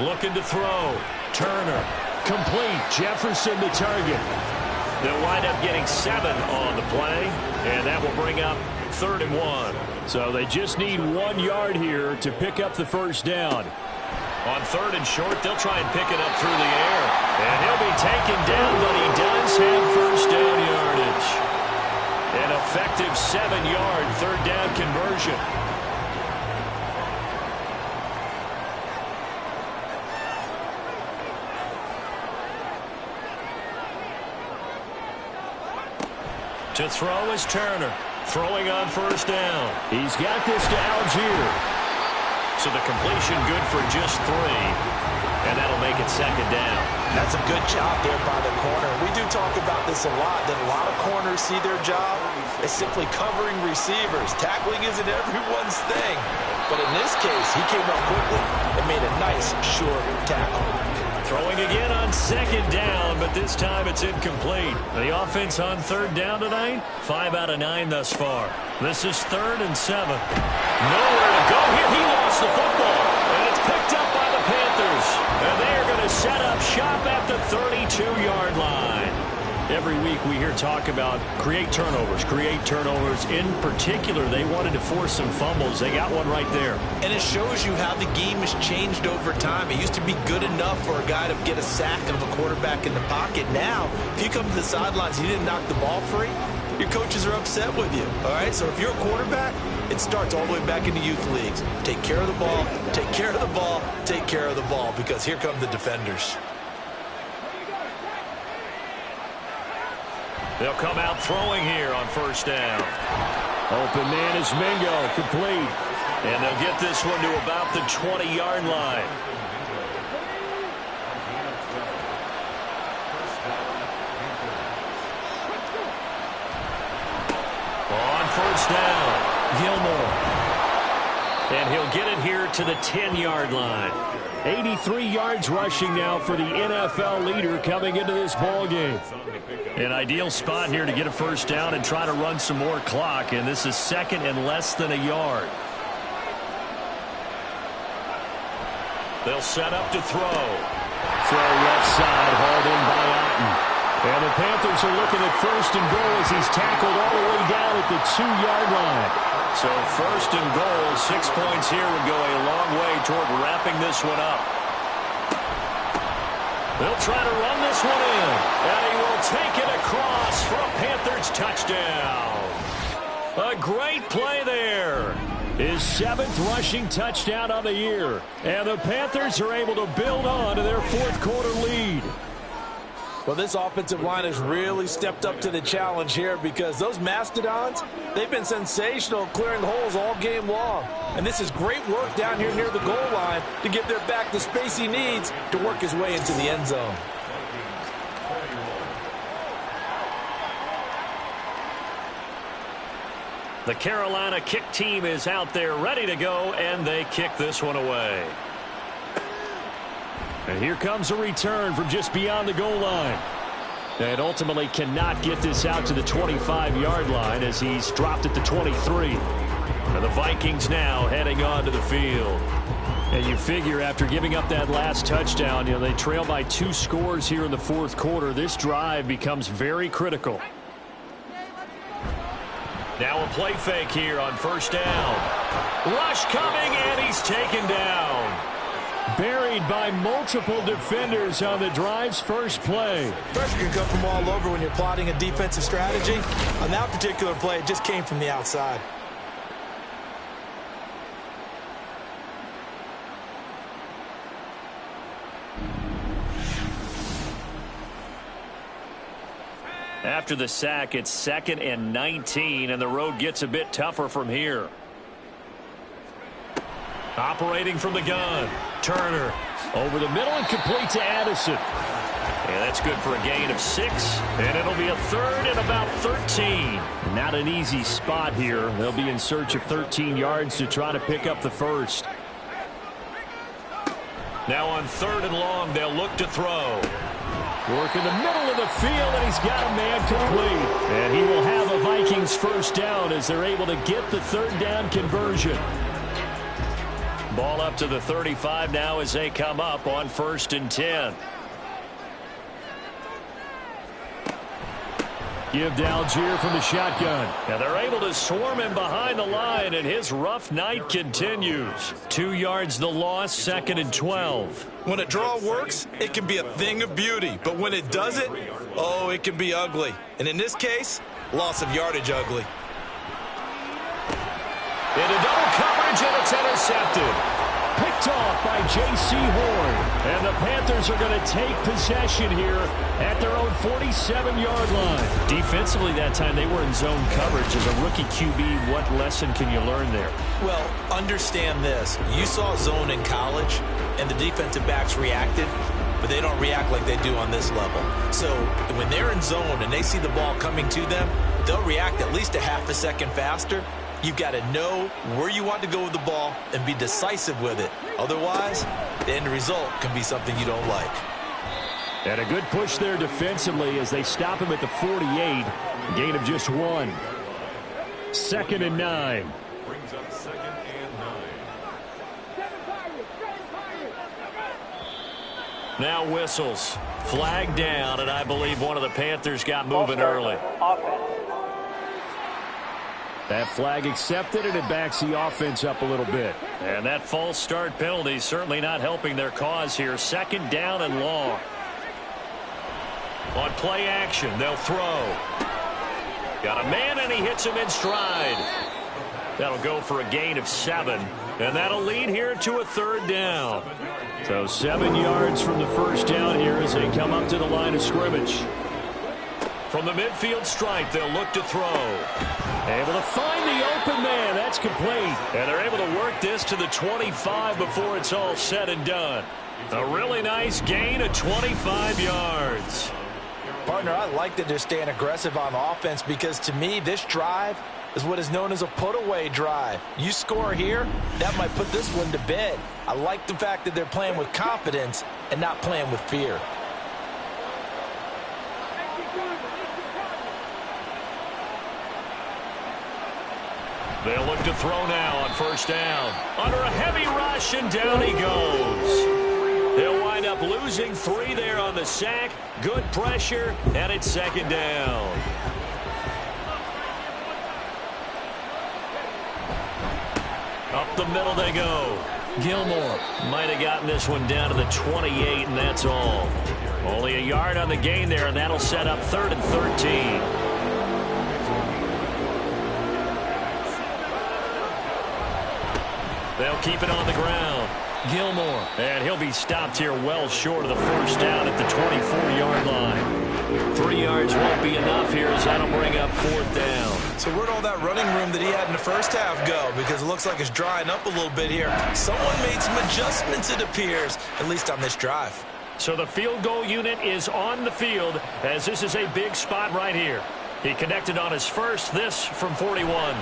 Looking to throw. Turner. Complete. Jefferson the target. They'll wind up getting 7 on the play, and that will bring up 3rd and 1. So they just need 1 yard here to pick up the 1st down. On 3rd and short, they'll try and pick it up through the air. And he'll be taken down, but he does have 1st down yardage. An effective 7-yard 3rd down conversion. To throw is Turner. Throwing on 1st down. He's got this to Algier. So the completion good for just 3. And that'll make it 2nd down. That's a good job there by the corner. We do talk about this a lot, that a lot of corners see their job as simply covering receivers. Tackling isn't everyone's thing. But in this case, he came up quickly and made a nice, short tackle. Throwing again on 2nd down, but this time it's incomplete. The offense on 3rd down tonight, 5 out of 9 thus far. This is 3rd and 7. Nowhere to go here. He lost the football, and it's picked up by the Panthers. And they are going to set up shop at the 32-yard line. Every week we hear talk about create turnovers. In particular, they wanted to force some fumbles. They got one right there. And it shows you how the game has changed over time. It used to be good enough for a guy to get a sack of a quarterback in the pocket. Now, if you come to the sidelines and you didn't knock the ball free, your coaches are upset with you. All right, so if you're a quarterback, it starts all the way back into youth leagues. Take care of the ball, take care of the ball, take care of the ball, because here come the defenders. They'll come out throwing here on 1st down. Open man is Mingo, complete. And they'll get this one to about the 20-yard line. On 1st down, Gilmore. and he'll get it here to the 10-yard line. 83 yards rushing now for the NFL leader coming into this ball game. An ideal spot here to get a first down and try to run some more clock, and this is second and less than a yard. They'll set up to throw. Throw left side, hauled in by Otten. And the Panthers are looking at first and goal as he's tackled all the way down at the 2-yard line. So first and goal, 6 points here would go a long way toward wrapping this one up. They'll try to run this one in, and he will take it across for a Panthers touchdown. A great play there. His 7th rushing touchdown on the year. And the Panthers are able to build on to their fourth-quarter lead. Well, this offensive line has really stepped up to the challenge here because those Mastodons, they've been sensational clearing holes all game long. And this is great work down here near the goal line to give their back the space he needs to work his way into the end zone. The Carolina kick team is out there ready to go, and they kick this one away. And here comes a return from just beyond the goal line. And ultimately cannot get this out to the 25-yard line as he's dropped at the 23. And the Vikings now heading onto the field. And you figure after giving up that last touchdown, they trail by 2 scores here in the fourth quarter. This drive becomes very critical. Now a play fake here on first down. Rush coming, and he's taken down. Buried by multiple defenders on the drive's first play. Pressure can come from all over when you're plotting a defensive strategy. On that particular play, it just came from the outside. After the sack, it's 2nd and 19, and the road gets a bit tougher from here. Operating from the gun, Turner. Over the middle and complete to Addison. And that's good for a gain of 6, and it'll be a 3rd and about 13. Not an easy spot here. They'll be in search of 13 yards to try to pick up the first. Now on 3rd and long, they'll look to throw. Work in the middle of the field, and he's got a man complete. And he will have a Vikings first down as they're able to get the 3rd down conversion. Ball up to the 35 now as they come up on 1st and 10. Give to Algier from the shotgun. Now they're able to swarm him behind the line, and his rough night continues. 2 yards the loss, 2nd and 12. When a draw works, it can be a thing of beauty. But when it doesn't, oh, it can be ugly. And in this case, loss of yardage ugly. Into double coverage, and it's intercepted. Picked off by J.C. Horn. And the Panthers are going to take possession here at their own 47-yard line. Defensively that time, they were in zone coverage. As a rookie QB, what lesson can you learn there? Well, understand this. You saw zone in college, and the defensive backs reacted, but they don't react like they do on this level. So when they're in zone and they see the ball coming to them, they'll react at least a half a second faster. You've got to know where you want to go with the ball and be decisive with it. Otherwise, the end result can be something you don't like. And a good push there defensively as they stop him at the 48. Gain of just 1. 2nd and 9. Brings up 2nd and 9. Now whistles. Flag down, and I believe one of the Panthers got moving early. That flag accepted, and it backs the offense up a little bit. And that false start penalty certainly not helping their cause here. 2nd down and long. On play action, they'll throw. Got a man, and he hits him in stride. That'll go for a gain of 7. And that'll lead here to a 3rd down. So 7 yards from the first down here as they come up to the line of scrimmage. From the midfield stripe, they'll look to throw. Able to find the open man. That's complete. And they're able to work this to the 25 before it's all said and done. A really nice gain of 25 yards. Partner, I like that they're staying aggressive on offense because to me, this drive, is what is known as a put-away drive. You score here, that might put this one to bed. I like the fact that they're playing with confidence and not playing with fear. They'll look to throw now on first down. Under a heavy rush, and down he goes. They'll wind up losing 3 there on the sack. Good pressure, and it's second down. Up the middle they go. Gilmore might have gotten this one down to the 28, and that's all. Only a yard on the gain there, and that'll set up 3rd and 13. They'll keep it on the ground. Gilmore. And he'll be stopped here well short of the first down at the 24-yard line. 3 yards won't be enough here as that'll bring up 4th down. So where'd all that running room that he had in the first half go? Because it looks like it's drying up a little bit here. Someone made some adjustments, it appears, at least on this drive. So the field goal unit is on the field as this is a big spot right here. He connected on his first, this from 41.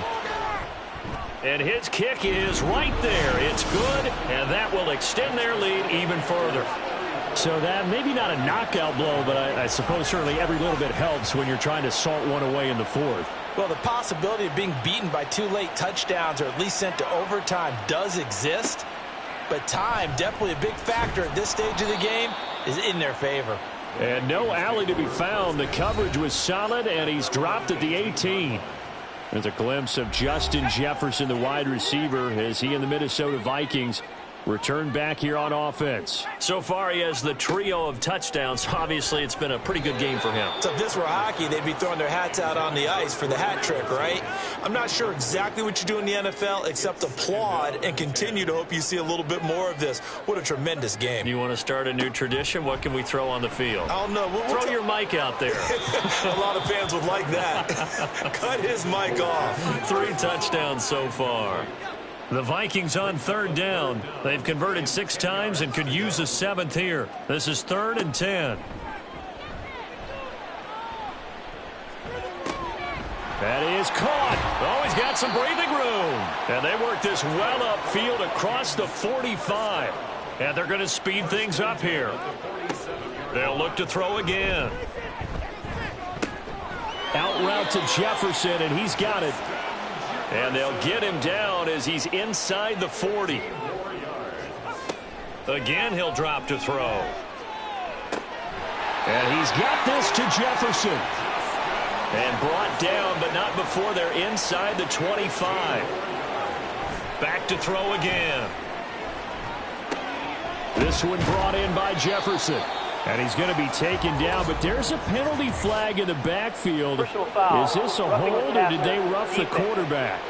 And his kick is right there. It's good, and that will extend their lead even further. So that maybe not a knockout blow, but I suppose certainly every little bit helps when you're trying to salt one away in the 4th. Well, the possibility of being beaten by 2 late touchdowns or at least sent to overtime does exist. But time, definitely a big factor at this stage of the game, is in their favor. And no alley to be found. The coverage was solid, and he's dropped at the 18. There's a glimpse of Justin Jefferson, the wide receiver, as he and the Minnesota Vikings return back here on offense. So far, he has the trio of touchdowns. Obviously, it's been a pretty good game for him. So if this were hockey, they'd be throwing their hats out on the ice for the hat trick, right? I'm not sure exactly what you do in the NFL except applaud and continue to hope you see a little bit more of this. What a tremendous game. You want to start a new tradition? What can we throw on the field? I don't know. Throw your mic out there. A lot of fans would like that. Cut his mic off. 3 touchdowns so far. The Vikings on 3rd down. They've converted 6 times and could use a 7th here. This is 3rd and 10. That is caught. Oh, he's got some breathing room. And they work this well upfield across the 45. And they're going to speed things up here. They'll look to throw again. Out route to Jefferson, and he's got it. And they'll get him down as he's inside the 40. Again, he'll drop to throw. And he's got this to Jefferson. And brought down, but not before they're inside the 25. Back to throw again. This one brought in by Jefferson. And he's going to be taken down, but there's a penalty flag in the backfield. Is this a hold, or did they rough the quarterback?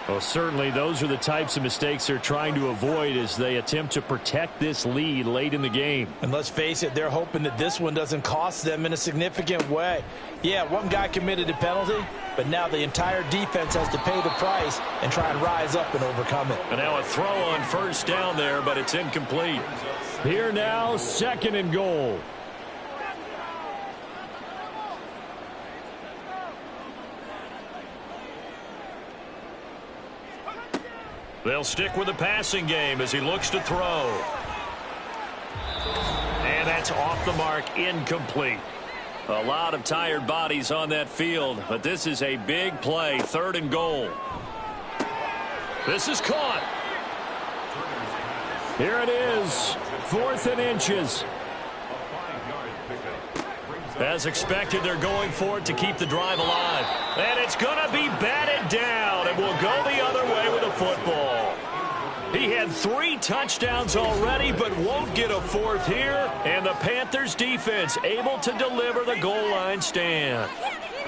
Well, certainly those are the types of mistakes they're trying to avoid as they attempt to protect this lead late in the game. And let's face it, they're hoping that this one doesn't cost them in a significant way. Yeah, one guy committed a penalty, but now the entire defense has to pay the price and try and rise up and overcome it. And now a throw on first down there, but it's incomplete. Here now, 2nd and goal. They'll stick with the passing game as he looks to throw. And that's off the mark, incomplete. A lot of tired bodies on that field, but this is a big play, 3rd and goal. This is caught. Here it is, 4th and inches. As expected, they're going for it to keep the drive alive. And it's going to be batted down, and will go the other way with a football. He had 3 touchdowns already, but won't get a 4th here. And the Panthers defense able to deliver the goal line stand.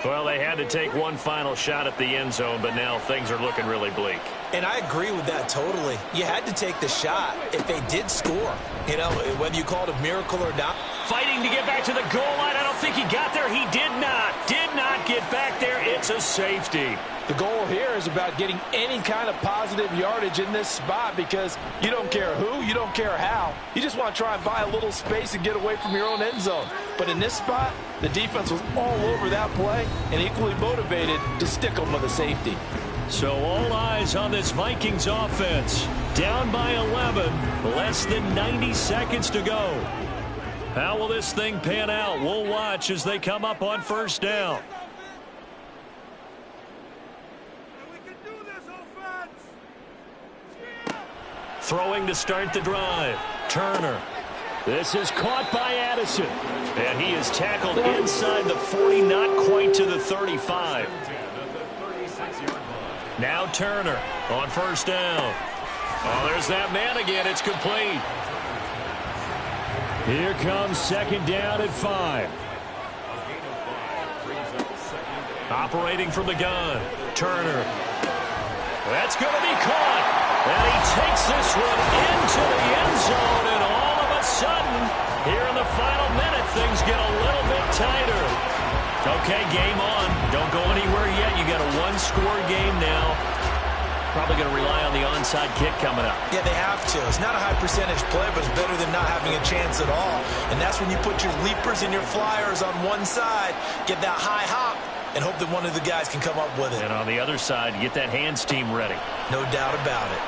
Well, they had to take one final shot at the end zone, but now things are looking really bleak. And I agree with that totally. You had to take the shot if they did score. You know, whether you call it a miracle or not. Fighting to get back to the goal line. I don't think he got there. He did not. Did not get back there. It's That's a safety. The goal here is about getting any kind of positive yardage in this spot because you don't care who, you don't care how. You just want to try and buy a little space and get away from your own end zone. But in this spot, the defense was all over that play and equally motivated to stick them with a safety. So all eyes on this Vikings offense. Down by 11, less than 90 seconds to go. How will this thing pan out? We'll watch as they come up on first down. Throwing to start the drive. Turner. This is caught by Addison. And he is tackled inside the 40, not quite to the 35. Now Turner on first down. Oh, there's that man again. It's complete. Here comes second down at 5. Operating from the gun. Turner. That's going to be caught. And he takes this one into the end zone. And all of a sudden, here in the final minute, things get a little bit tighter. Okay, game on. Don't go anywhere yet. You got a one-score game now. Probably going to rely on the onside kick coming up. Yeah, they have to. It's not a high percentage play, but it's better than not having a chance at all. And that's when you put your leapers and your flyers on one side, get that high hop, and hope that one of the guys can come up with it. And on the other side, get that hands team ready. No doubt about it.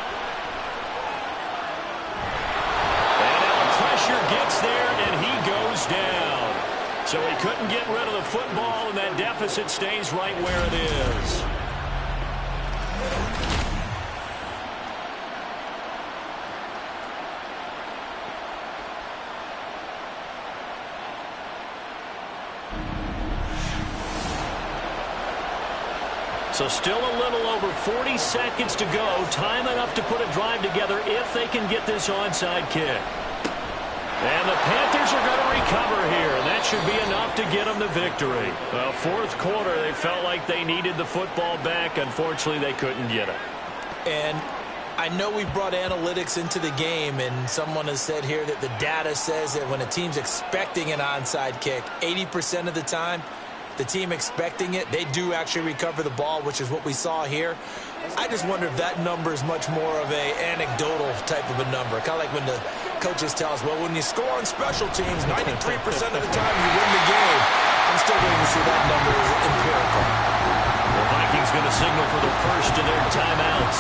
And now pressure gets there, and he goes down. So he couldn't get rid of the football, and that deficit stays right where it is. So still a little over 40 seconds to go. Time enough to put a drive together if they can get this onside kick. And the Panthers are going to recover here. And that should be enough to get them the victory. Well, fourth quarter, they felt like they needed the football back. Unfortunately, they couldn't get it. And I know we brought analytics into the game, and someone has said here that the data says that when a team's expecting an onside kick, 80% of the time, the team expecting it, they do actually recover the ball, which is what we saw here. I just wonder if that number is much more of a anecdotal type of a number. Kind of like when the coaches tell us, well, when you score on special teams, 93% of the time you win the game. I'm still waiting to see that number is empirical. The Vikings going to signal for the first of their timeouts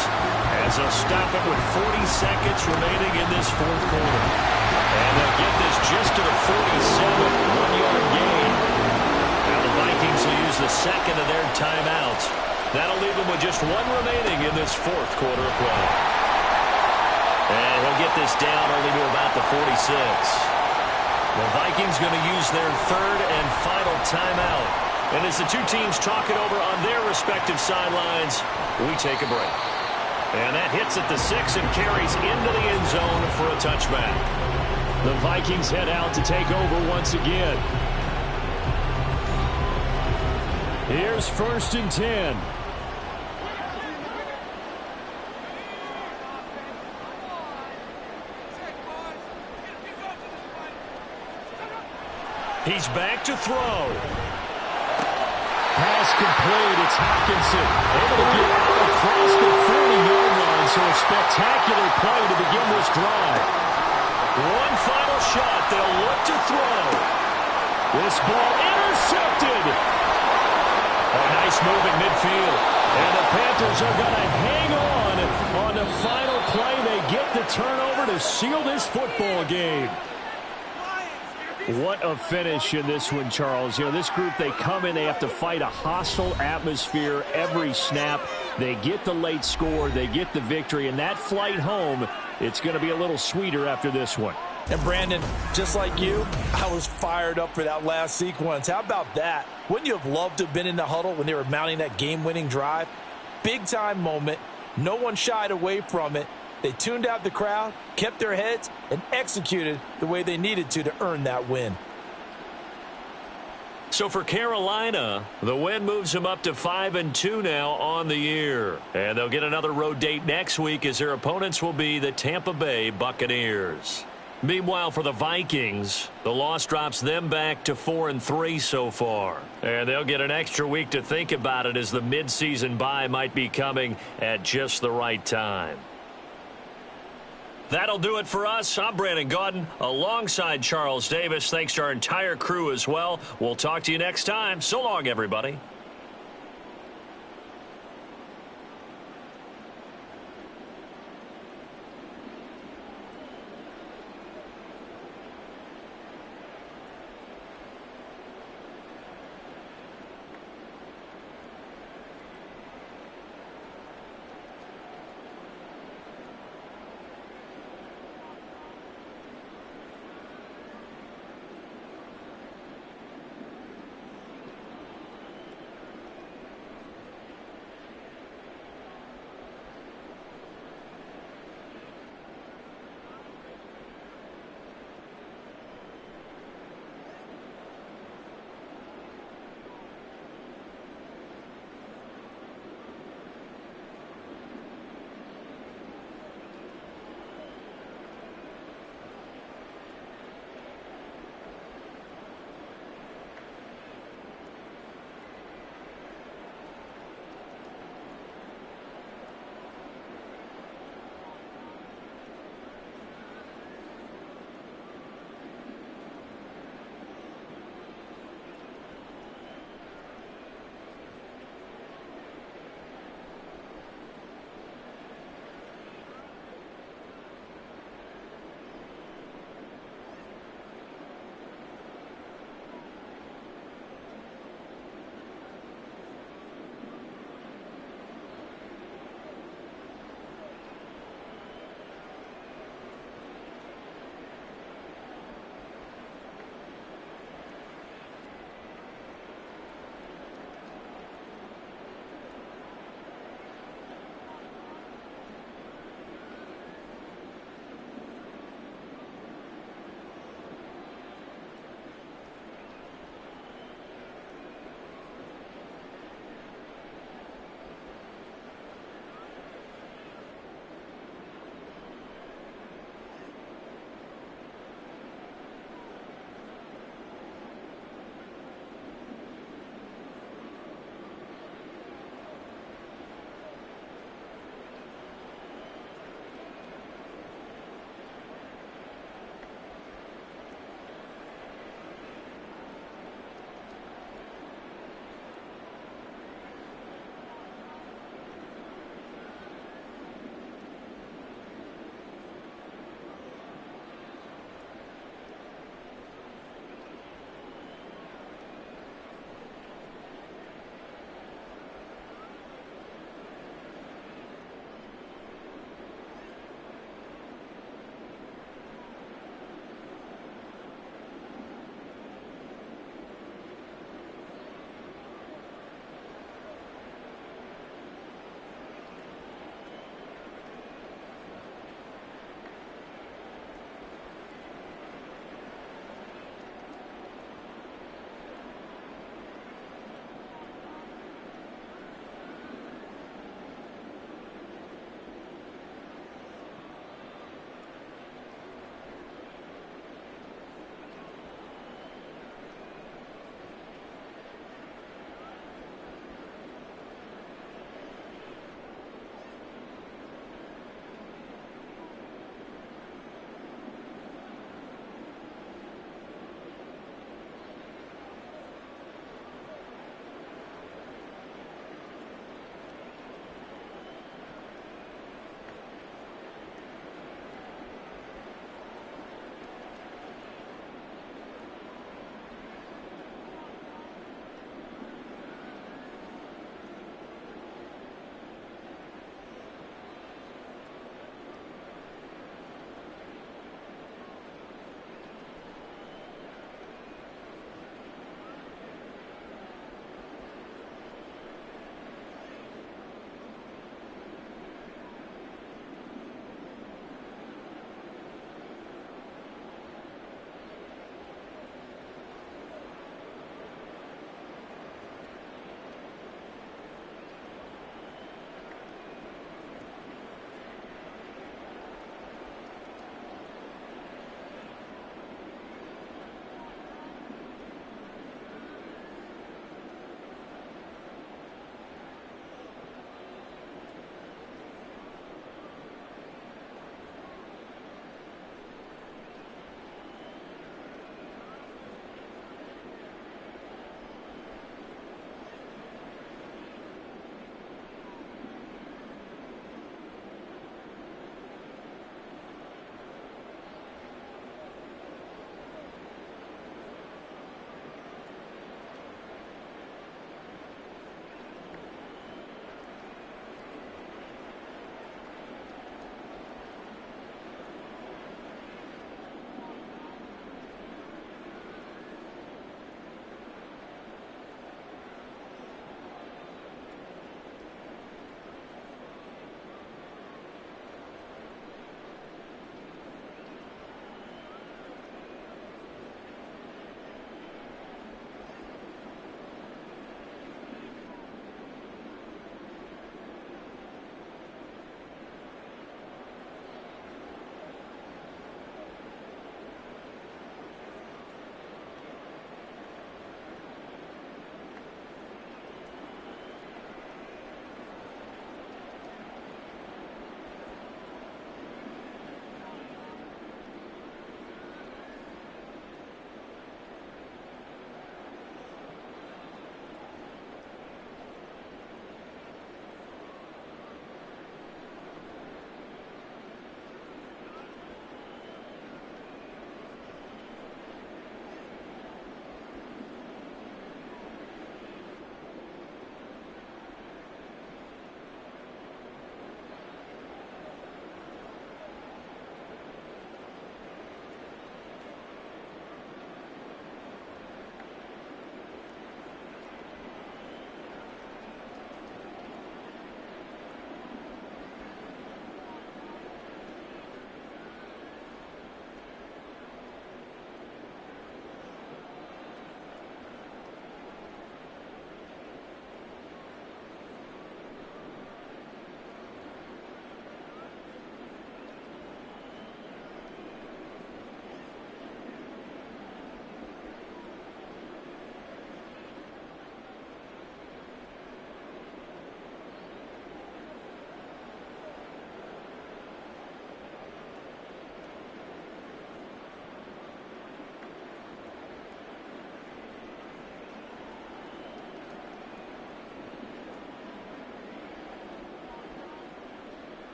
as they'll stop it with 40 seconds remaining in this fourth quarter. And they'll get this just to the 47, 1-yard gain. Now the Vikings will use the second of their timeouts. That'll leave them with just one remaining in this fourth quarter of play. And he'll get this down only to about the 46. The Vikings going to use their third and final timeout. And as the two teams talk it over on their respective sidelines, we take a break. And that hits at the 6 and carries into the end zone for a touchback. The Vikings head out to take over once again. Here's first and 10. He's back to throw. Pass complete. It's Hockenson able to get out across the 40-yard line. So a spectacular play to begin this drive. One final shot. They'll look to throw. This ball intercepted. A nice move in midfield. And the Panthers are going to hang on the final play. They get the turnover to seal this football game. What a finish in this one, Charles. You know, this group, they come in, they have to fight a hostile atmosphere every snap. They get the late score, they get the victory, and that flight home, it's going to be a little sweeter after this one. And Brandon, just like you, I was fired up for that last sequence. How about that? Wouldn't you have loved to have been in the huddle when they were mounting that game-winning drive? Big-time moment. No one shied away from it. They tuned out the crowd, kept their heads, and executed the way they needed to earn that win. So for Carolina, the win moves them up to 5-2 now on the year. And they'll get another road date next week as their opponents will be the Tampa Bay Buccaneers. Meanwhile, for the Vikings, the loss drops them back to 4-3 so far. And they'll get an extra week to think about it as the midseason bye might be coming at just the right time. That'll do it for us. I'm Brandon Gaudin alongside Charles Davis. Thanks to our entire crew as well. We'll talk to you next time. So long, everybody.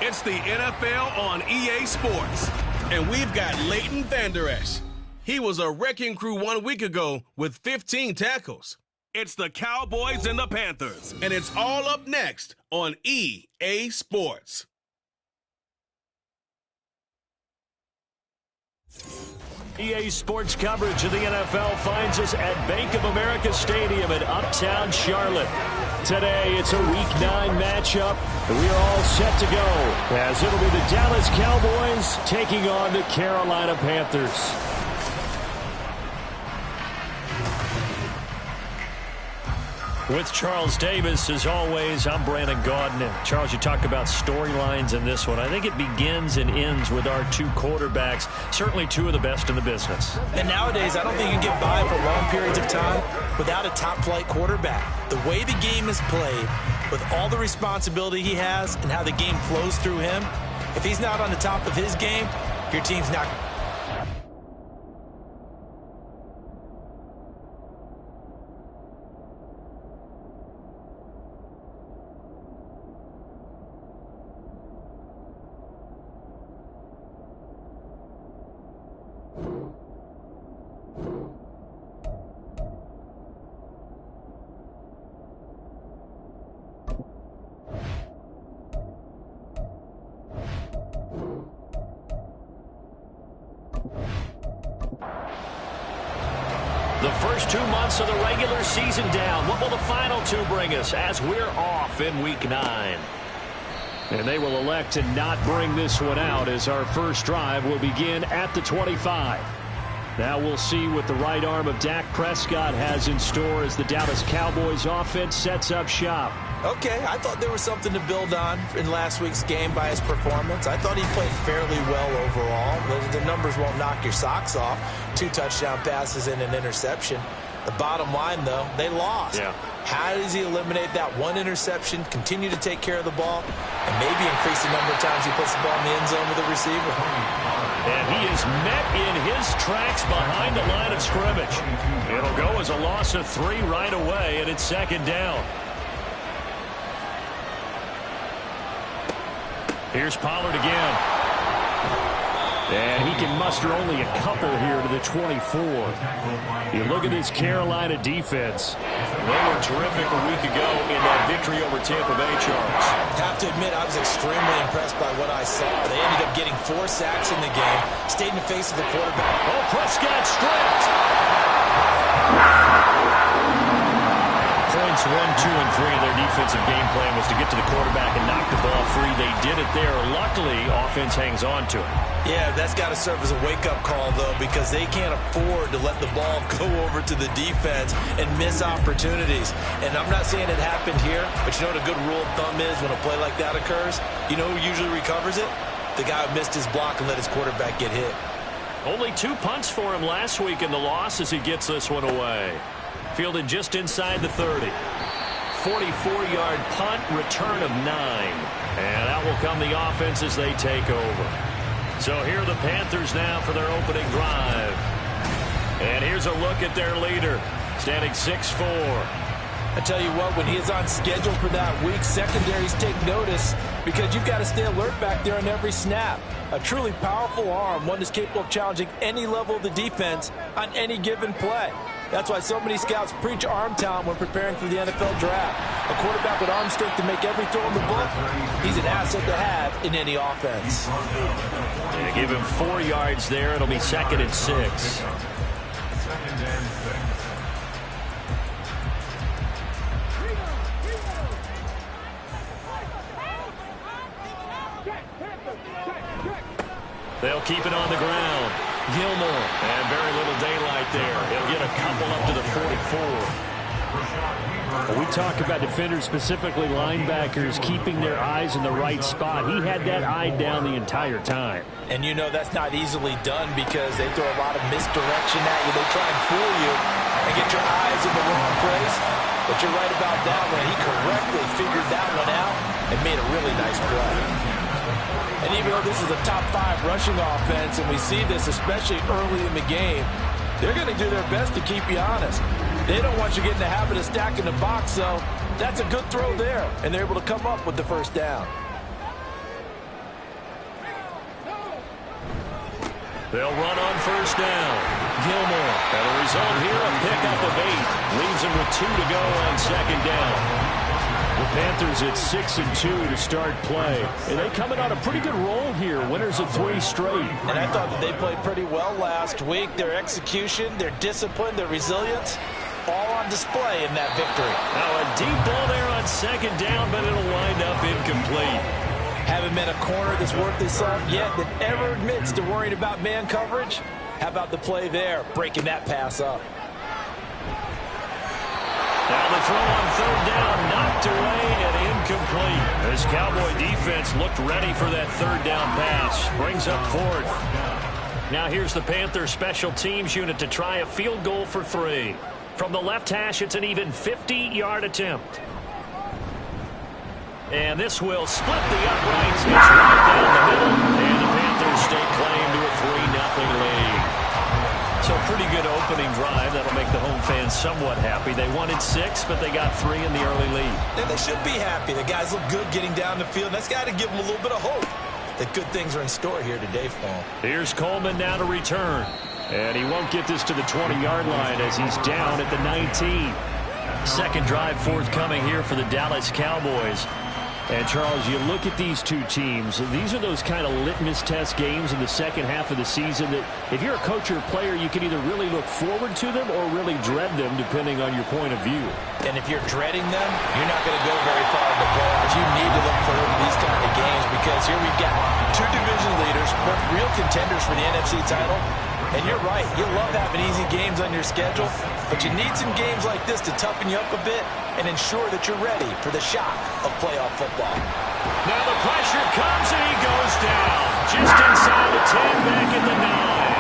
It's the NFL on EA Sports, and we've got Leighton Vander Esch. He was a wrecking crew 1 week ago with 15 tackles. It's the Cowboys and the Panthers, and it's all up next on EA Sports. EA Sports coverage of the NFL finds us at Bank of America Stadium in Uptown Charlotte. Today, it's a Week 9 matchup, and we are all set to go, as it'll be the Dallas Cowboys taking on the Carolina Panthers. With Charles Davis, as always, I'm Brandon Gaudin. And Charles, you talk about storylines in this one. I think it begins and ends with our two quarterbacks, certainly two of the best in the business. And nowadays, I don't think you can get by for long periods of time without a top-flight quarterback. The way the game is played, with all the responsibility he has and how the game flows through him, if he's not on the top of his game, your team's not. The first 2 months of the regular season down. What will the final two bring us as we're off in Week 9? And they will elect to not bring this one out, as our first drive will begin at the 25. Now we'll see what the right arm of Dak Prescott has in store as the Dallas Cowboys offense sets up shop. Okay, I thought there was something to build on in last week's game by his performance. I thought he played fairly well overall. The numbers won't knock your socks off. 2 touchdown passes and an interception. The bottom line, though, they lost. Yeah. How does he eliminate that one interception, continue to take care of the ball, and maybe increase the number of times he puts the ball in the end zone with a receiver? And he is met in his tracks behind the line of scrimmage. It'll go as a loss of 3 right away, and it's second down. Here's Pollard again. And he can muster only a couple here to the 24. You look at this Carolina defense. They were terrific a week ago in that victory over Tampa Bay, Charles. Have to admit, I was extremely impressed by what I saw. They ended up getting 4 sacks in the game, stayed in the face of the quarterback. Oh, Prescott stripped. Points 1, 2, and 3 in their defensive game plan was to get to the quarterback and knock the ball free. They did it there. Luckily, offense hangs on to it. Yeah, that's got to serve as a wake-up call, though, because they can't afford to let the ball go over to the defense and miss opportunities. And I'm not saying it happened here, but you know what a good rule of thumb is when a play like that occurs? You know who usually recovers it? The guy who missed his block and let his quarterback get hit. Only 2 punts for him last week in the loss as he gets this one away. Fielded just inside the 30. 44-yard punt, return of 9. And out will come the offense as they take over. So here are the Panthers now for their opening drive. And here's a look at their leader, standing 6'4". I tell you what, when he is on schedule for that week, secondaries take notice because you've got to stay alert back there on every snap. A truly powerful arm, one that's capable of challenging any level of the defense on any given play. That's why so many scouts preach arm talent when preparing for the NFL draft. A quarterback with arm strength to make every throw in the book, he's an asset to have in any offense. They give him 4 yards there. It'll be 2nd and 6. They'll keep it on the ground. Gilmore. And very little daylight there. He'll get a couple up to the 44. When we talk about defenders, specifically linebackers, keeping their eyes in the right spot. He had that eye down the entire time. And you know that's not easily done because they throw a lot of misdirection at you. They try and fool you and get your eyes in the wrong place. But you're right about that one. He correctly figured that one out and made a really nice play. And even though this is a top 5 rushing offense, and we see this especially early in the game, they're going to do their best to keep you honest. They don't want you getting the habit of stacking the box, so that's a good throw there, and they're able to come up with the first down. They'll run on first down. Gilmore. And the result here, a pickup of 8. Leaves him with 2 to go on second down. The Panthers at 6-2 to start play. And they coming on a pretty good roll here. Winners of 3 straight. And I thought that they played pretty well last week. Their execution, their discipline, their resilience, all on display in that victory. Now a deep ball there on second down, but it'll wind up incomplete. Haven't met a corner that's worth his salt yet that ever admits to worrying about man coverage. How about the play there, breaking that pass up? Now the throw on third down, knocked away and incomplete. This Cowboy defense looked ready for that third down pass. Brings up 4th. Now here's the Panthers special teams unit to try a field goal for 3. From the left hash, it's an even 50-yard attempt. And this will split the uprights. It's right down the middle. And the Panthers stake claim to a 3-0 lead. So pretty good opening drive. That'll make the home fans somewhat happy. They wanted 6, but they got 3 in the early lead. And they should be happy. The guys look good getting down the field. That's got to give them a little bit of hope that good things are in store here today for them. Here's Coleman now to return. And he won't get this to the 20-yard line as he's down at the 19. Second drive forthcoming here for the Dallas Cowboys. And, Charles, you look at these 2 teams. These are those kind of litmus test games in the second half of the season that if you're a coach or a player, you can either really look forward to them or really dread them, depending on your point of view. And if you're dreading them, you're not going to go very far in the playoffs. You need to look forward to these kind of games because here we've got 2 division leaders, both real contenders for the NFC title. And you're right, you love having easy games on your schedule, but you need some games like this to toughen you up a bit and ensure that you're ready for the shock of playoff football. Now the pressure comes and he goes down. Just inside the 10, back at the 9.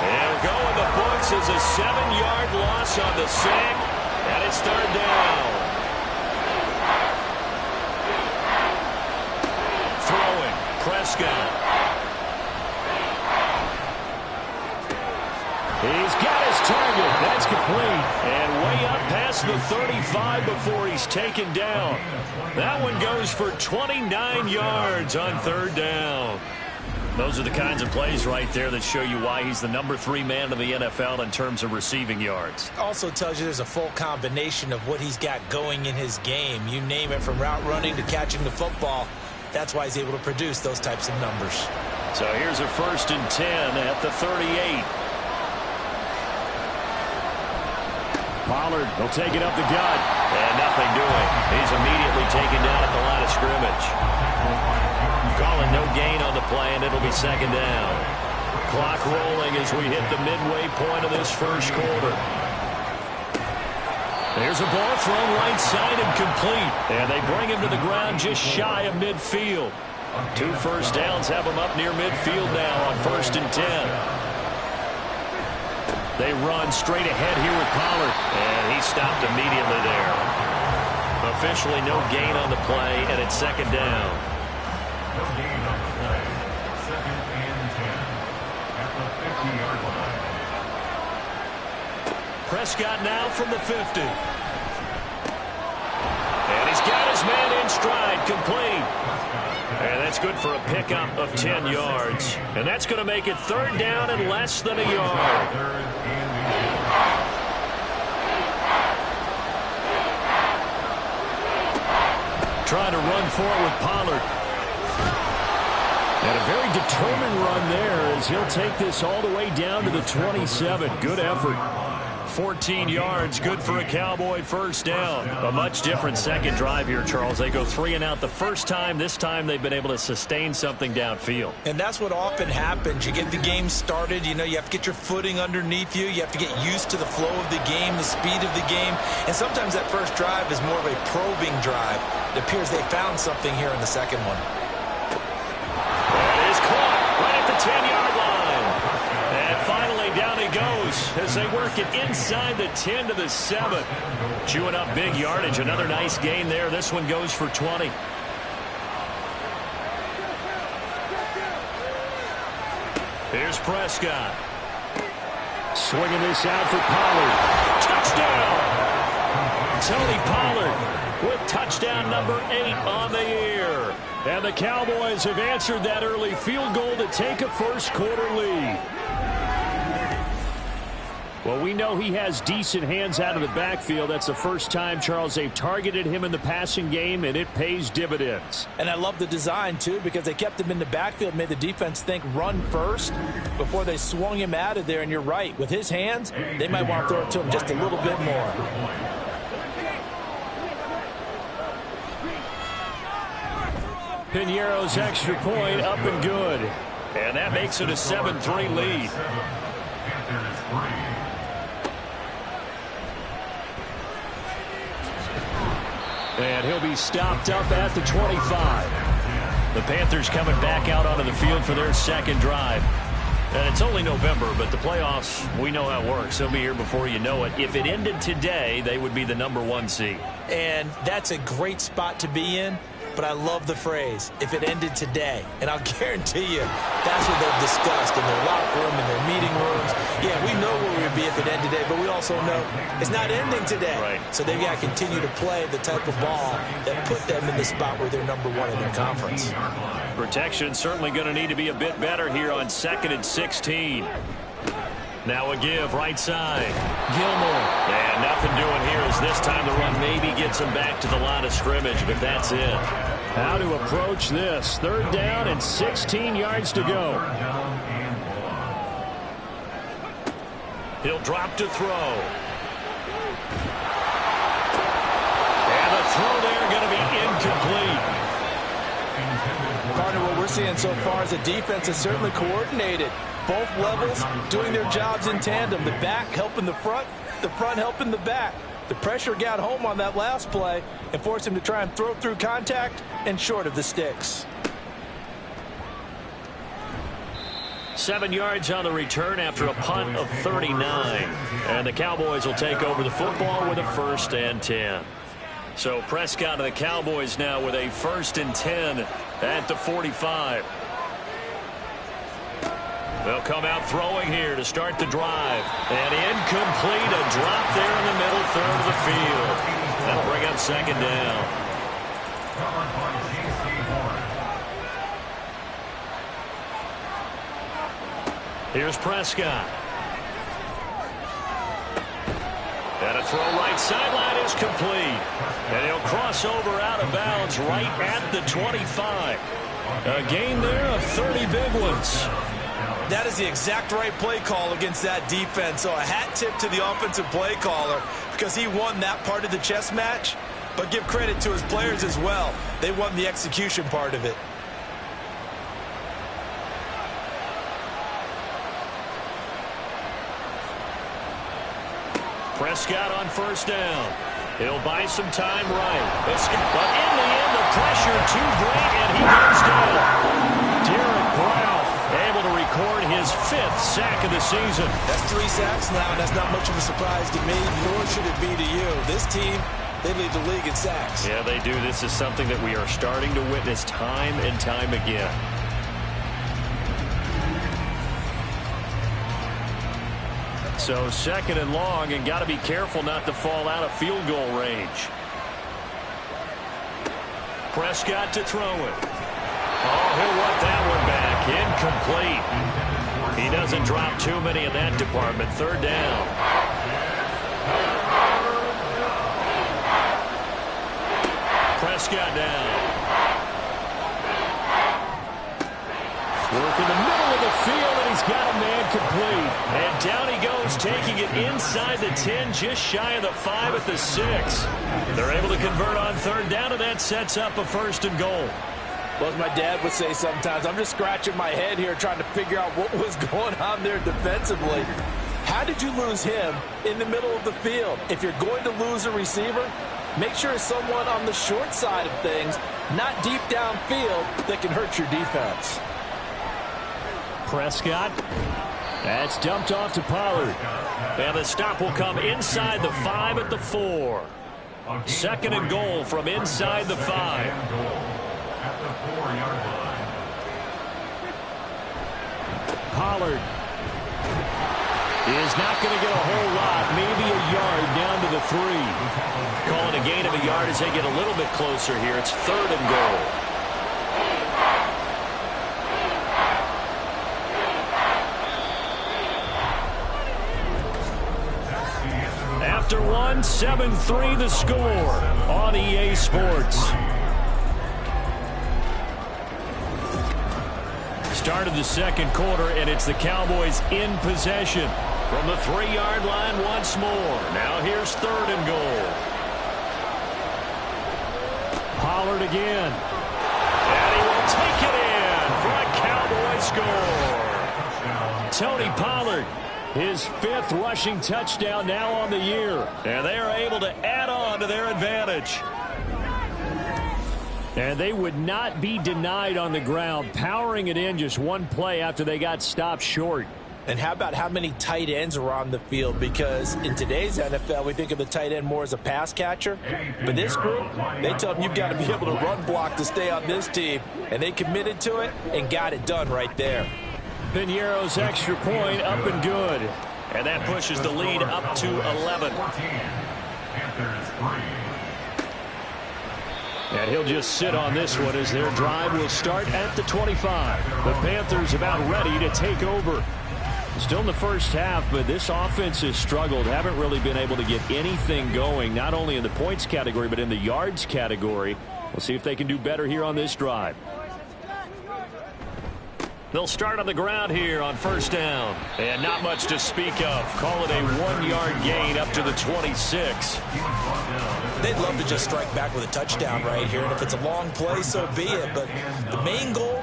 And go in the books as a 7-yard loss on the sack, and it's third down. Throwing, Prescott. He's got his target. That's complete. And way up past the 35 before he's taken down. That one goes for 29 yards on third down. Those are the kinds of plays right there that show you why he's the number 3 man in the NFL in terms of receiving yards. Also tells you there's a full combination of what he's got going in his game. You name it, from route running to catching the football. That's why he's able to produce those types of numbers. So here's a 1st and 10 at the 38. Pollard will take it up the gut. And nothing doing. He's immediately taken down at the line of scrimmage. Calling no gain on the play, and it'll be second down. Clock rolling as we hit the midway point of this first quarter. There's a ball thrown right side and complete. And they bring him to the ground just shy of midfield. 2 first downs have him up near midfield now on 1st and 10. They run straight ahead here with Pollard. And he stopped immediately there. Officially no gain on the play, and it's second down. No gain on the play. 2nd and 10 at the 50-yard line. Prescott now from the 50. And he's got his man in stride, complete. And that's good for a pickup of 10 yards. And that's going to make it third down and less than a yard. Trying to run for it with Pollard. And a very determined run there as he'll take this all the way down to the 27. Good effort. 14 yards, good for a Cowboy first down. A much different second drive here, Charles. They go 3 and out the first time. This time they've been able to sustain something downfield. And that's what often happens. You get the game started. You know, you have to get your footing underneath you. You have to get used to the flow of the game, the speed of the game. And sometimes that first drive is more of a probing drive. It appears they found something here in the second one. That is caught right at the 10-yard line. And finally down he goes as they work it inside the 10 to the 7. Chewing up big yardage. Another nice gain there. This one goes for 20. Here's Prescott. Swinging this out for Pollard. Touchdown! Tony Pollard with touchdown number 8 on the year. And the Cowboys have answered that early field goal to take a first quarter lead. Well, we know he has decent hands out of the backfield. That's the first time, Charles, they've targeted him in the passing game, and it pays dividends. And I love the design, too, because they kept him in the backfield, made the defense think run first before they swung him out of there. And you're right. With his hands, they might want to throw it to him just a little bit more. Piñeiro's extra point up and good. And that makes it a 7-3 lead. And he'll be stopped up at the 25. The Panthers coming back out onto the field for their second drive. And it's only November, but the playoffs, we know how it works. They'll be here before you know it. If it ended today, they would be the number 1 seed. And that's a great spot to be in. But I love the phrase, if it ended today. And I'll guarantee you, that's what they've discussed in their locker room, in their meeting rooms. Yeah, we know where we would be if it ended today, but we also know it's not ending today. Right. So they've got to continue to play the type of ball that put them in the spot where they're number 1 in their conference. Protection certainly going to need to be a bit better here on 2nd and 16. Now a give right side. Gilmore. And nothing doing here as this time the run maybe gets him back to the line of scrimmage, but that's it. How to approach this. 3rd down and 16 yards to go. He'll drop to throw. And the throw there going to be incomplete. Partner, what we're seeing so far is the defense is certainly coordinated. Both levels doing their jobs in tandem. The back helping the front helping the back. The pressure got home on that last play and forced him to try and throw through contact and short of the sticks. 7 yards on the return after a punt of 39. And the Cowboys will take over the football with a 1st and 10. So Prescott and the Cowboys now with a 1st and 10 at the 45. They'll come out throwing here to start the drive. And incomplete, a drop there in the middle third of the field. That'll bring up 2nd down. Here's Prescott. And a throw right sideline is complete. And he'll cross over out of bounds right at the 25. A gain there of 30 big ones. That is the exact right play call against that defense. So a hat tip to the offensive play caller because he won that part of the chess match. But give credit to his players as well. They won the execution part of it. Prescott on 1st down. He'll buy some time right. But in the end, the pressure too great, and he goes down. Derek Brown able to record his 5th sack of the season. That's 3 sacks now, and that's not much of a surprise to me, nor should it be to you. This team, they lead the league in sacks. Yeah, they do. This is something that we are starting to witness time and time again. So 2nd and long, and got to be careful not to fall out of field goal range. Prescott to throw it. Oh, he'll want that one back. Incomplete. He doesn't drop too many in that department. 3rd down. Prescott down. Work in the middle of the field, and he's got a man complete. And down he goes, taking it inside the 10, just shy of the 5 at the 6. They're able to convert on 3rd down, and that sets up a 1st and goal. Well, as my dad would say sometimes, I'm just scratching my head here trying to figure out what was going on there defensively. How did you lose him in the middle of the field? If you're going to lose a receiver, make sure it's someone on the short side of things, not deep downfield, that can hurt your defense. Prescott. That's dumped off to Pollard. And the stop will come inside the 5 at the 4. 2nd and goal from inside the 5. At the 4-yard line. Pollard is not going to get a whole lot, maybe a yard down to the 3. Calling a gain of a yard as they get a little bit closer here. It's 3rd and goal. After 1, 7-3 the score on EA Sports. Started the 2nd quarter, and it's the Cowboys in possession from the 3-yard line once more. Now here's 3rd and goal. Pollard again. And he will take it in for a Cowboy score. Tony Pollard, his 5th rushing touchdown now on the year. And they are able to add on to their advantage. And they would not be denied on the ground, powering it in just one play after they got stopped short. And how about how many tight ends are on the field? Because in today's NFL, we think of the tight end more as a pass catcher. But this group, they tell them you've got to be able to run block to stay on this team. And they committed to it and got it done right there. Piñeiro's extra point up and good. And that pushes the lead up to 11. And he'll just sit on this one as their drive will start at the 25. The Panthers about ready to take over. Still in the first half, but this offense has struggled. Haven't really been able to get anything going, not only in the points category, but in the yards category. We'll see if they can do better here on this drive. They'll start on the ground here on 1st down. And not much to speak of. Call it a 1-yard gain up to the 26. They'd love to just strike back with a touchdown right here. And if it's a long play, so be it. But the main goal,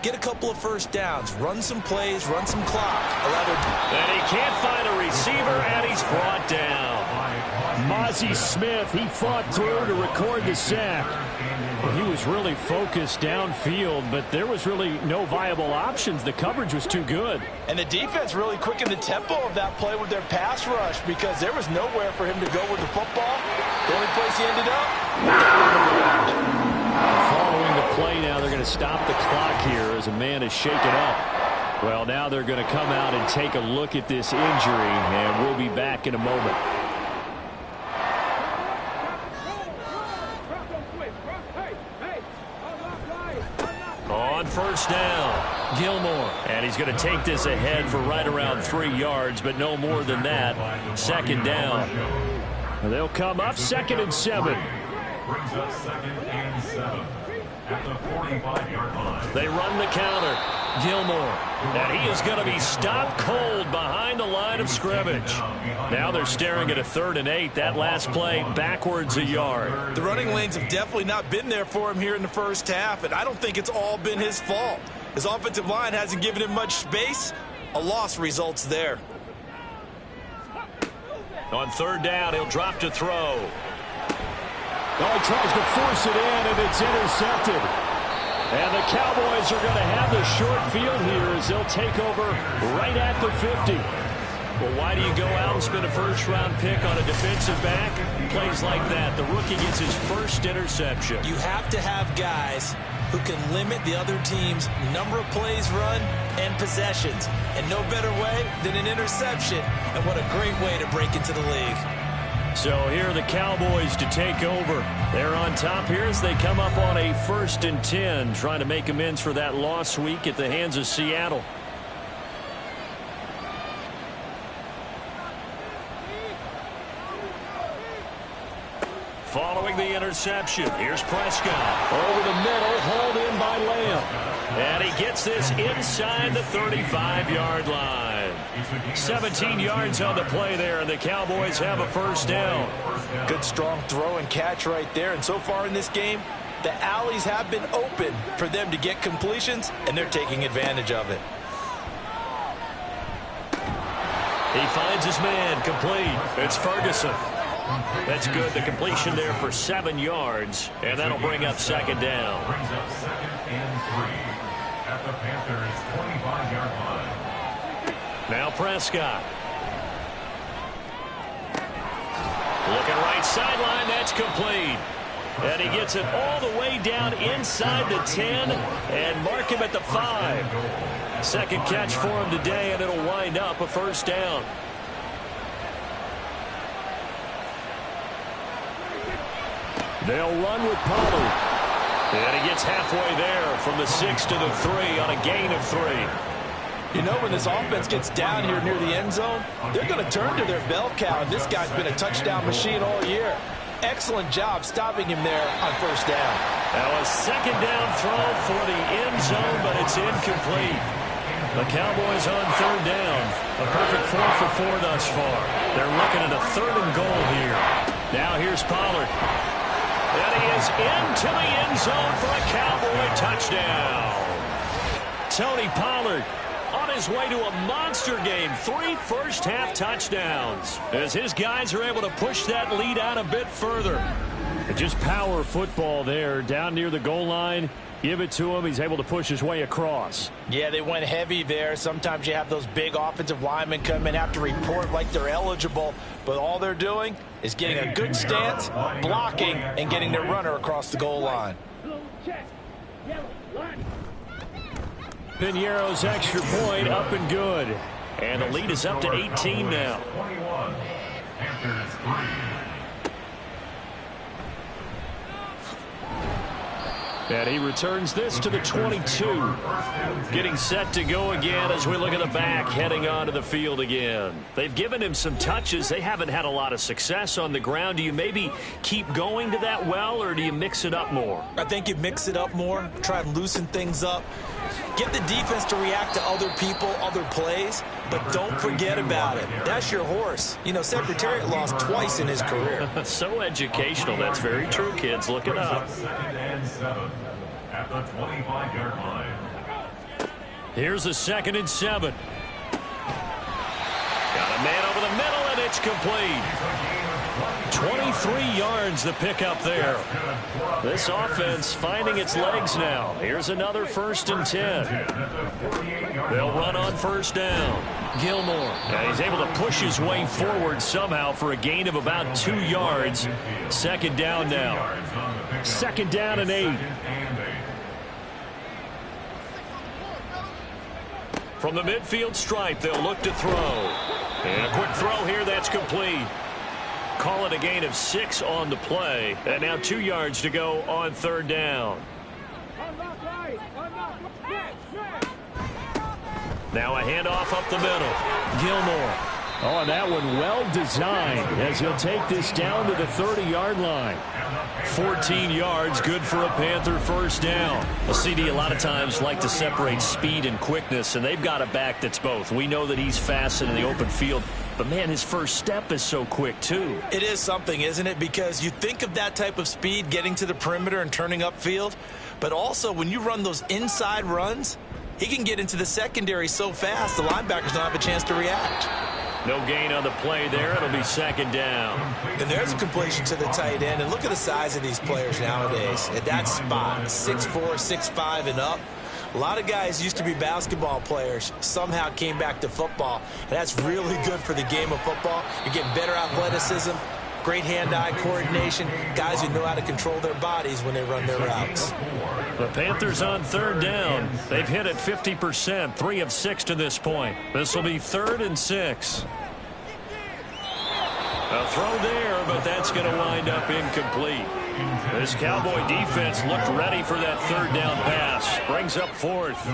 get a couple of 1st downs. Run some plays, run some clock. And he can't find a receiver, and he's brought down. Mozzie Smith, he fought through to record the sack. He was really focused downfield, but there was really no viable options. The coverage was too good. And the defense really quickened the tempo of that play with their pass rush because there was nowhere for him to go with the football. The only place he ended up, following the play now, they're going to stop the clock here as a man is shaken up. Well, now they're going to come out and take a look at this injury, and we'll be back in a moment. On first down, Gilmore. And he's going to take this ahead for right around 3 yards, but no more than that. Second down. They'll come up 2nd and 7. Brings up 2nd and 7 at the 45-yard line. They run the counter. Gilmore. And he is going to be stopped cold behind the line of scrimmage. Now they're staring at a 3rd and 8. That last play backwards a yard. The running lanes have definitely not been there for him here in the first half, and I don't think it's all been his fault. His offensive line hasn't given him much space. A loss results there. On 3rd down, he'll drop to throw. Oh, he tries to force it in, and it's intercepted. And the Cowboys are going to have the short field here as they'll take over right at the 50. Well, why do you go out and spend a first-round pick on a defensive back? Plays like that. The rookie gets his first interception. You have to have guys who can limit the other team's number of plays run and possessions. And no better way than an interception. And what a great way to break into the league. So here are the Cowboys to take over. They're on top here as they come up on a 1st and 10, trying to make amends for that loss week at the hands of Seattle. Following the interception, here's Prescott. Over the middle, hauled in by Lamb. And he gets this inside the 35-yard line. 17 yards on the play there, and the Cowboys have a first down. Good strong throw and catch right there. And so far in this game, the alleys have been open for them to get completions, and they're taking advantage of it. He finds his man, complete. It's Ferguson. That's good. The completion there for 7 yards, and that'll bring up 2nd down. Brings up 2nd and 3 at the Panthers' 25-yard line. Now Prescott. Looking right sideline, that's complete. And he gets it all the way down inside the 10 and mark him at the 5. Second catch for him today, and it'll wind up a first down. They'll run with Pollard. And he gets halfway there from the 6 to the 3 on a gain of 3. You know, when this offense gets down here near the end zone, they're going to turn to their bell cow, and this guy's been a touchdown machine all year. Excellent job stopping him there on first down. Now a 2nd down throw for the end zone, but it's incomplete. The Cowboys on 3rd down. A perfect 4 for 4 thus far. They're looking at a 3rd and goal here. Now here's Pollard. And he is into the end zone for a Cowboy touchdown. Tony Pollard on his way to a monster game. 3 first-half touchdowns as his guys are able to push that lead out a bit further. Just power football there down near the goal line. Give it to him. He's able to push his way across. Yeah, they went heavy there. Sometimes you have those big offensive linemen come in, have to report like they're eligible. But all they're doing is getting a good stance, blocking, and getting their runner across the goal line. Piñeiro's extra point up and good. And the lead is up to 18 now. 21. Panthers 3. And he returns this to the 22. Getting set to go again as we look at the back heading onto the field again. They've given him some touches. They haven't had a lot of success on the ground. Do you maybe keep going to that well, or do you mix it up more? I think you mix it up more, try and loosen things up. Get the defense to react to other people, other plays, but don't forget about it. That's your horse. You know, Secretariat lost twice in his career. So educational. That's very true, kids. Look it up. 2nd and 7 at the 25-yard line. Here's a 2nd and 7. Got a man over the middle, and it's complete. 23 yards the pickup there. This offense finding its legs now. Here's another 1st and 10. They'll run on 1st down. Gilmore. And he's able to push his way forward somehow for a gain of about 2 yards. 2nd down now. 2nd down and 8. From the midfield stripe, they'll look to throw. And a quick throw here, that's complete. Call it a gain of 6 on the play. And now 2 yards to go on 3rd down. Now a handoff up the middle. Gilmore. Oh, and that one well designed as he'll take this down to the 30-yard line. 14 yards, good for a Panther 1st down. Well, CD a lot of times like to separate speed and quickness, and they've got a back that's both. We know that he's fast in the open field, but, man, his first step is so quick, too. It is something, isn't it? Because you think of that type of speed getting to the perimeter and turning upfield, but also when you run those inside runs, he can get into the secondary so fast the linebackers don't have a chance to react. No gain on the play there. It'll be 2nd down. And there's a completion to the tight end. And look at the size of these players nowadays. At that spot, 6'4", 6'5", and up. A lot of guys used to be basketball players, somehow came back to football. And that's really good for the game of football. You're getting better athleticism, great hand-eye coordination, guys who know how to control their bodies when they run their routes. The Panthers on 3rd down. They've hit it 50%, 3 of 6 to this point. This will be 3rd and 6. A throw there, but that's going to wind up incomplete. This Cowboy defense looked ready for that 3rd down pass. Brings up 4th.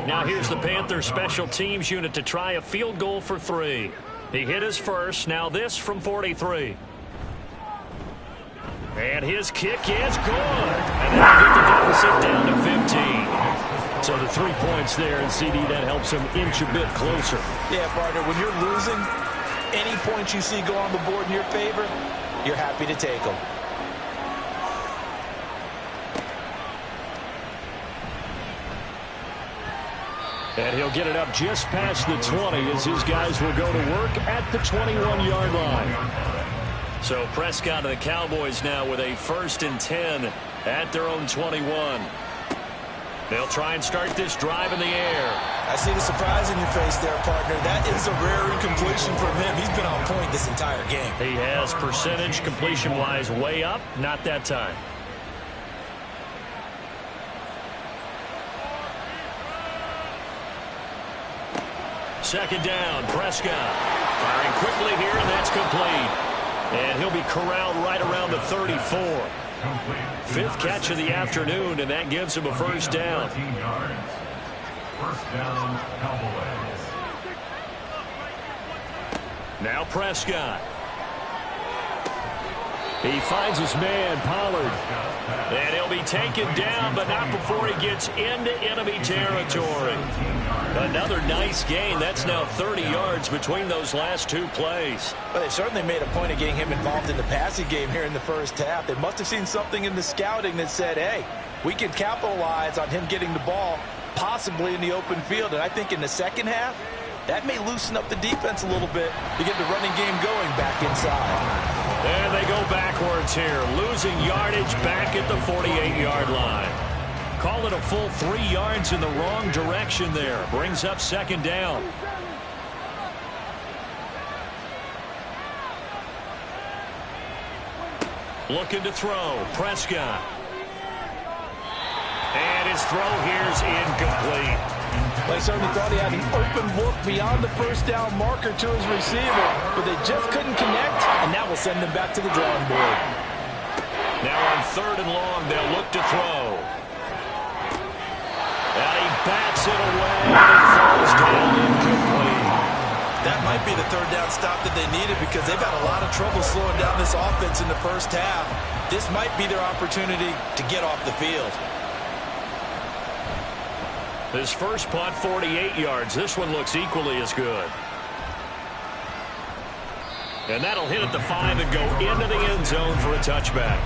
Now here's the Panther special teams unit to try a field goal for 3. He hit his first. Now this from 43. And his kick is good. And that'll get the deficit down to 15. So the 3 points there, and CD, that helps him inch a bit closer. Yeah, partner, when you're losing, any points you see go on the board in your favor, you're happy to take them. And he'll get it up just past the 20 as his guys will go to work at the 21-yard line. So Prescott and the Cowboys now with a 1st and 10 at their own 21. They'll try and start this drive in the air. I see the surprise in your face there, partner. That is a rare incompletion from him. He's been on point this entire game. He has percentage completion-wise way up. Not that time. Second down, Prescott. Firing quickly here, and that's complete. And he'll be corralled right around the 34. 5th catch of the afternoon, and that gives him a 1st down. 1st down, Cowboys. Now Prescott. He finds his man, Pollard. And he'll be taken down, but not before he gets into enemy territory. Another nice gain. That's now 30 yards between those last 2 plays. Well, they certainly made a point of getting him involved in the passing game here in the first half. They must have seen something in the scouting that said, hey, we can capitalize on him getting the ball, possibly in the open field. And I think in the second half, that may loosen up the defense a little bit to get the running game going back inside. And they go backwards here, losing yardage back at the 48-yard line. Call it a full 3 yards in the wrong direction there. Brings up 2nd down. Looking to throw. Prescott. And his throw here's incomplete. They certainly thought he had an open look beyond the 1st down marker to his receiver, but they just couldn't connect, and that will send them back to the drawing board. Now on 3rd and long, they'll look to throw. And he bats it away, and it falls down incomplete. That might be the 3rd down stop that they needed because they've had a lot of trouble slowing down this offense in the first half. This might be their opportunity to get off the field. His first punt, 48 yards. This one looks equally as good. And that'll hit at the 5 and go into the end zone for a touchback.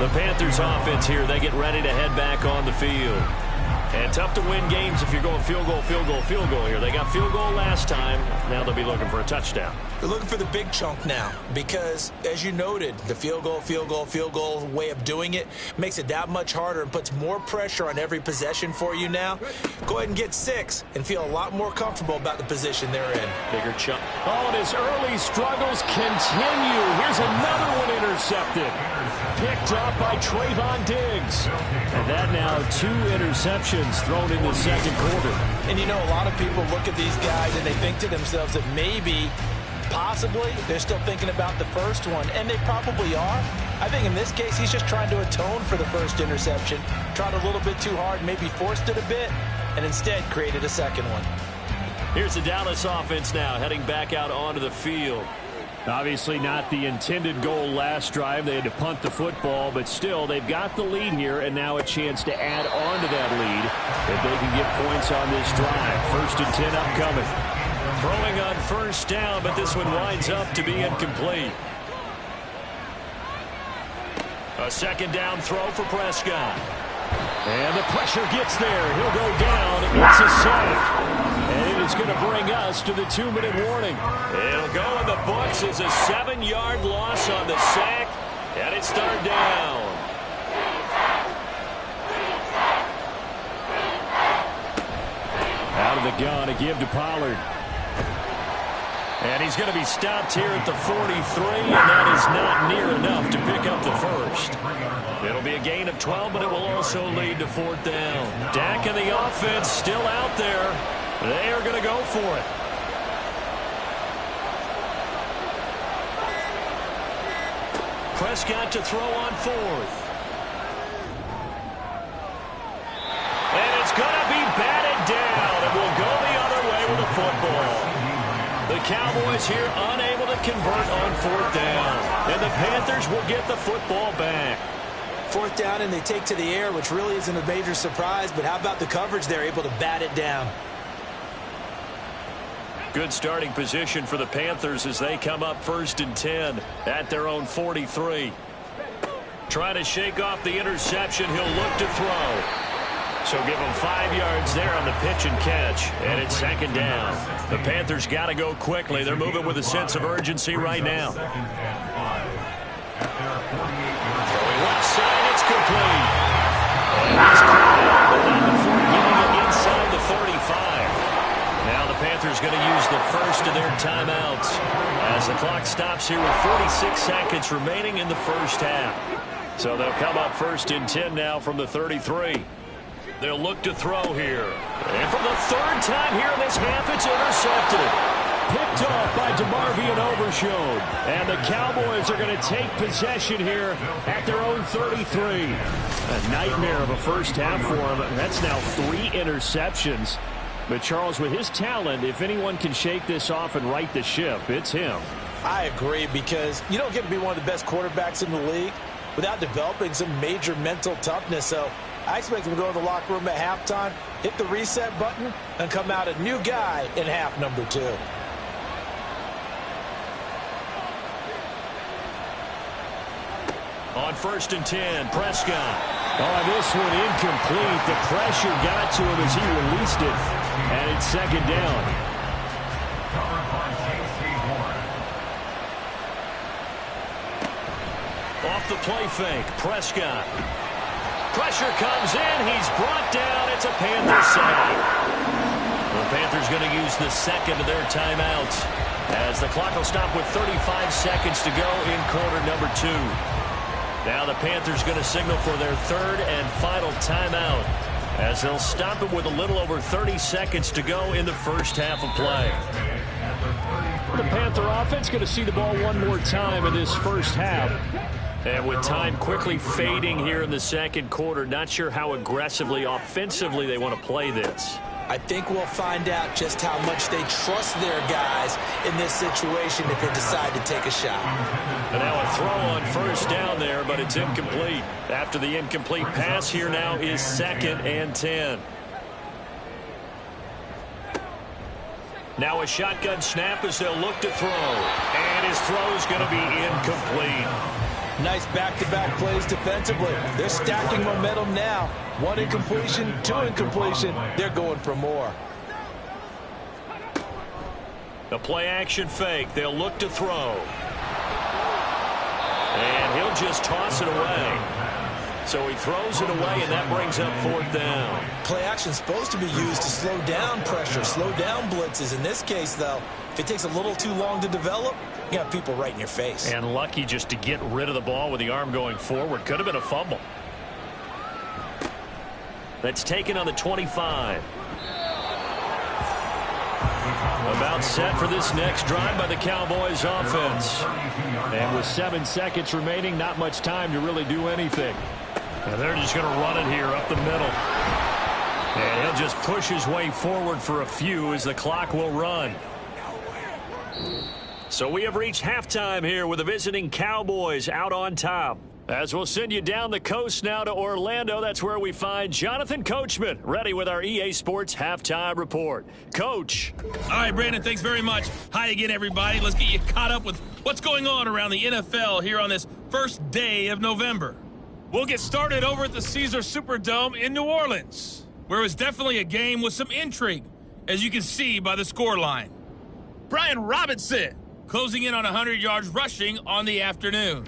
The Panthers offense here, they get ready to head back on the field. And tough to win games if you're going field goal, field goal, field goal here. They got field goal last time. Now they'll be looking for a touchdown. They're looking for the big chunk now because, as you noted, the field goal way of doing it makes it that much harder and puts more pressure on every possession for you now. Go ahead and get 6 and feel a lot more comfortable about the position they're in. Bigger chunk. Oh, and his early struggles continue. Here's another one intercepted. Picked up by Trayvon Diggs. And that now 2 interceptions thrown in the second quarter. And you know, a lot of people look at these guys and they think to themselves that maybe, possibly, they're still thinking about the first one, and they probably are. I think in this case, he's just trying to atone for the first interception. Tried a little bit too hard, maybe forced it a bit, and instead created a second one. Here's the Dallas offense now, heading back out onto the field. Obviously not the intended goal last drive. They had to punt the football, but still, they've got the lead here, and now a chance to add on to that lead if they can get points on this drive. 1st and 10 upcoming. Throwing on first down, but this one winds up to be incomplete. A second down throw for Prescott. And the pressure gets there. He'll go down. It's a sack. And it is going to bring us to the 2-minute warning. It'll go in the books as a 7-yard loss on the sack, and it's 3rd down. Out of the gun, a give to Pollard. And he's going to be stopped here at the 43, and that is not near enough to pick up the first. It'll be a gain of 12, but it will also lead to 4th down. Dak and the offense still out there. They are going to go for it. Prescott to throw on 4th. And it's going to be batted down, and we'll go the other way with the football. The Cowboys here unable to convert on 4th down. And the Panthers will get the football back. 4th down, and they take to the air, which really isn't a major surprise. But how about the coverage? They're able to bat it down. Good starting position for the Panthers as they come up 1st and 10 at their own 43. Trying to shake off the interception. He'll look to throw. So give him 5 yards there on the pitch and catch. And it's 2nd down. The Panthers got to go quickly. They're moving with a sense of urgency right now. Throwing left side, it's complete. And he's caught out, but not before getting it inside the 35. Now the Panthers going to use the first of their timeouts as the clock stops here with 46 seconds remaining in the first half. So they'll come up 1st and 10 now from the 33. They'll look to throw here. And for the 3rd time here in this half, it's intercepted. Picked off by DeMarvion Overshown. And the Cowboys are going to take possession here at their own 33. A nightmare of a first half for him. That's now 3 interceptions. But Charles, with his talent, if anyone can shake this off and right the ship, it's him. I agree, because you don't get to be one of the best quarterbacks in the league without developing some major mental toughness. So I expect him to go to the locker room at halftime, hit the reset button, and come out a new guy in half number 2. On 1st and 10, Prescott. Oh, this one incomplete. The pressure got to him as he released it. And it's 2nd down. Off the play fake, Prescott. Pressure comes in. He's brought down. It's a Panther sack. The Panthers going to use the 2nd of their timeouts as the clock will stop with 35 seconds to go in quarter number 2. Now the Panthers going to signal for their 3rd and final timeout as they'll stop it with a little over 30 seconds to go in the first half of play. The Panther offense going to see the ball one more time in this first half. And with time quickly fading here in the second quarter, not sure how aggressively, offensively they want to play this. I think we'll find out just how much they trust their guys in this situation if they decide to take a shot. And now a throw on first down there, but it's incomplete. After the incomplete pass, here now is 2nd and 10. Now a shotgun snap as they'll look to throw. And his throw is going to be incomplete. Nice back-to-back plays defensively. They're stacking momentum now. 1 incompletion, 2 incompletion. They're going for more. The play-action fake. They'll look to throw. And he'll just toss it away. So he throws it away, and that brings up 4th down. Play action is supposed to be used to slow down pressure, slow down blitzes. In this case, though, if it takes a little too long to develop, you got people right in your face. And lucky just to get rid of the ball with the arm going forward. Could have been a fumble. That's taken on the 25. About set for this next drive by the Cowboys offense. And with 7 seconds remaining, not much time to really do anything. And they're just going to run it here up the middle. And he'll just push his way forward for a few as the clock will run. So we have reached halftime here with the visiting Cowboys out on top. As we'll send you down the coast now to Orlando, that's where we find Jonathan Coachman ready with our EA Sports Halftime Report. Coach. All right, Brandon, thanks very much. Hi again, everybody. Let's get you caught up with what's going on around the NFL here on this first day of November. We'll get started over at the Caesars Superdome in New Orleans, where it was definitely a game with some intrigue, as you can see by the scoreline. Brian Robinson closing in on 100 yards rushing on the afternoon.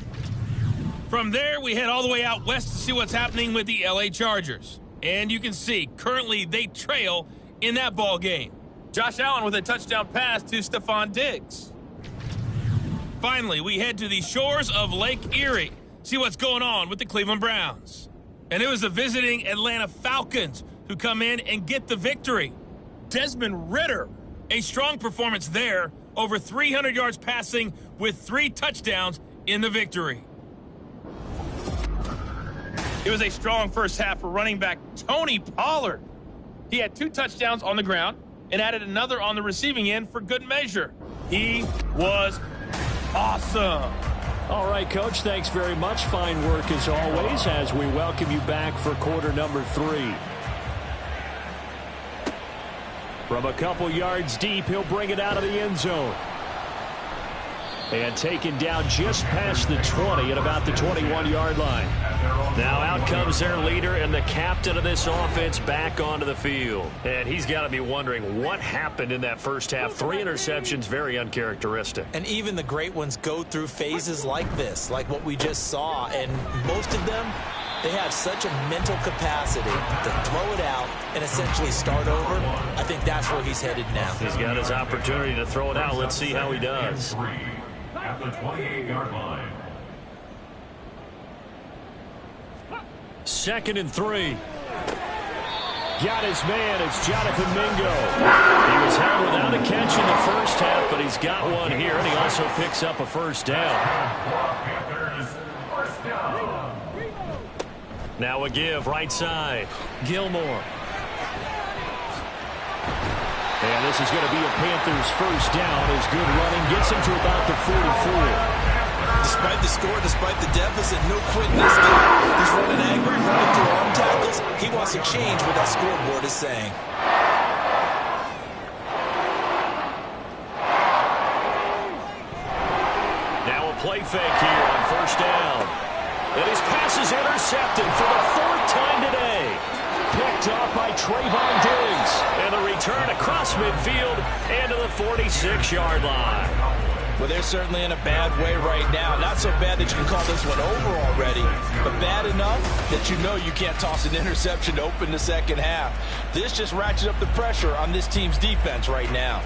From there, we head all the way out west to see what's happening with the LA Chargers. And you can see, currently they trail in that ball game. Josh Allen with a touchdown pass to Stephon Diggs. Finally, we head to the shores of Lake Erie, see what's going on with the Cleveland Browns. And it was the visiting Atlanta Falcons who come in and get the victory. Desmond Ridder, a strong performance there, over 300 yards passing with 3 touchdowns in the victory. It was a strong first half for running back Tony Pollard. He had 2 touchdowns on the ground and added another on the receiving end for good measure. He was awesome. All right, Coach, thanks very much. Fine work as always as we welcome you back for quarter number 3. From a couple yards deep, he'll bring it out of the end zone. And taken down just past the 20 at about the 21-yard line. Now out comes their leader and the captain of this offense back onto the field. And he's got to be wondering what happened in that first half. 3 interceptions, very uncharacteristic. And even the great ones go through phases like this, like what we just saw. And most of them, they have such a mental capacity to throw it out and essentially start over. I think that's where he's headed now. He's got his opportunity to throw it out. Let's see how he does. At the 28-yard line. 2nd and 3. Got his man. It's Jonathan Mingo. He was held without a catch in the first half, but he's got one here, and he also picks up a first down. Panthers, first down. Now a give right side. Gilmore. And this is going to be a Panthers first down as good running gets him to about the 44. Despite the score, despite the deficit, no quitting this guy. He's running angry, running through arm tackles. He wants to change what that scoreboard is saying. Now a play fake here on first down. And his pass is intercepted for the 4th time today. Picked off by Trayvon Diggs. And the return across midfield and to the 46-yard line. Well, they're certainly in a bad way right now. Not so bad that you can call this one over already, but bad enough that you know you can't toss an interception to open the second half. This just ratchets up the pressure on this team's defense right now.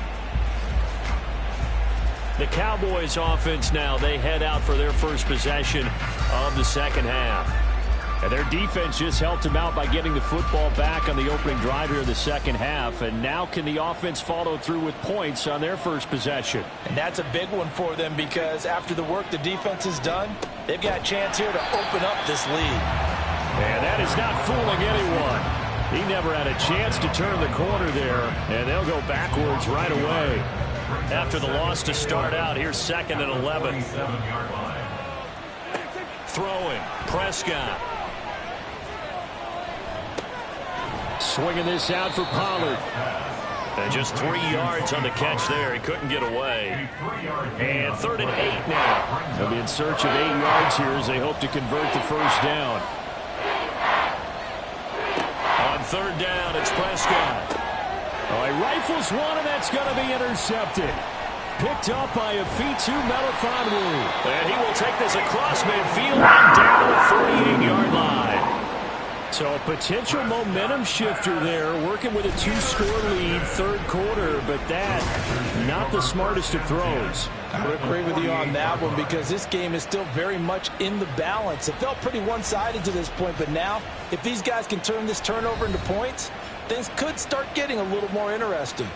The Cowboys offense now, they head out for their first possession of the second half. And their defense just helped them out by getting the football back on the opening drive here in the second half. And now can the offense follow through with points on their first possession? And that's a big one for them because after the work the defense has done, they've got a chance here to open up this lead. And that is not fooling anyone. He never had a chance to turn the corner there, and they'll go backwards right away. After the loss to start out, here's 2nd and 11. Throwing, Prescott. Swinging this out for Pollard. And just 3 yards on the catch there. He couldn't get away. And 3rd and 8 now. They'll be in search of 8 yards here as they hope to convert the first down. On 3rd down, it's Prescott. Oh, he rifles one, and that's going to be intercepted. Picked up by a Fitu Melifonwu. And he will take this across midfield and down the 48-yard line. So a potential momentum shifter there, working with a 2-score lead, 3rd quarter, but that, not the smartest of throws. I would agree with you on that one because this game is still very much in the balance. It felt pretty one-sided to this point, but now, if these guys can turn this turnover into points, things could start getting a little more interesting.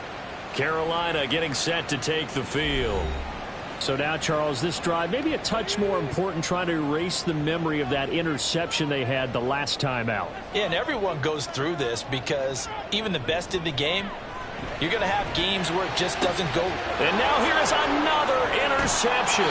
Carolina getting set to take the field. So now, Charles, this drive maybe a touch more important, trying to erase the memory of that interception they had the last time out. Yeah, and everyone goes through this because even the best in the game, you're going to have games where it just doesn't go. And now here is another interception.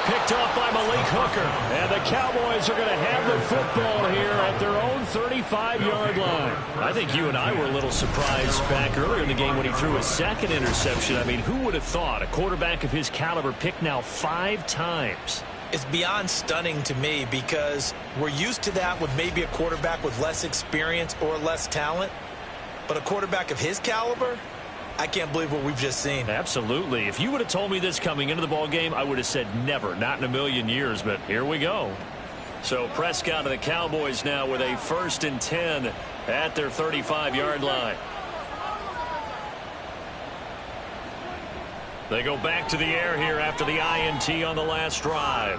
Picked up by Malik Hooker. And the Cowboys are going to have the football here at their own 35-yard line. I think you and I were a little surprised back earlier in the game when he threw his 2nd interception. I mean, who would have thought a quarterback of his caliber picked now 5 times? It's beyond stunning to me because we're used to that with maybe a quarterback with less experience or less talent. But a quarterback of his caliber, I can't believe what we've just seen. Absolutely. If you would have told me this coming into the ball game, I would have said never, not in a million years, but here we go. So Prescott and the Cowboys now with a 1st and 10 at their 35-yard line. They go back to the air here after the INT on the last drive.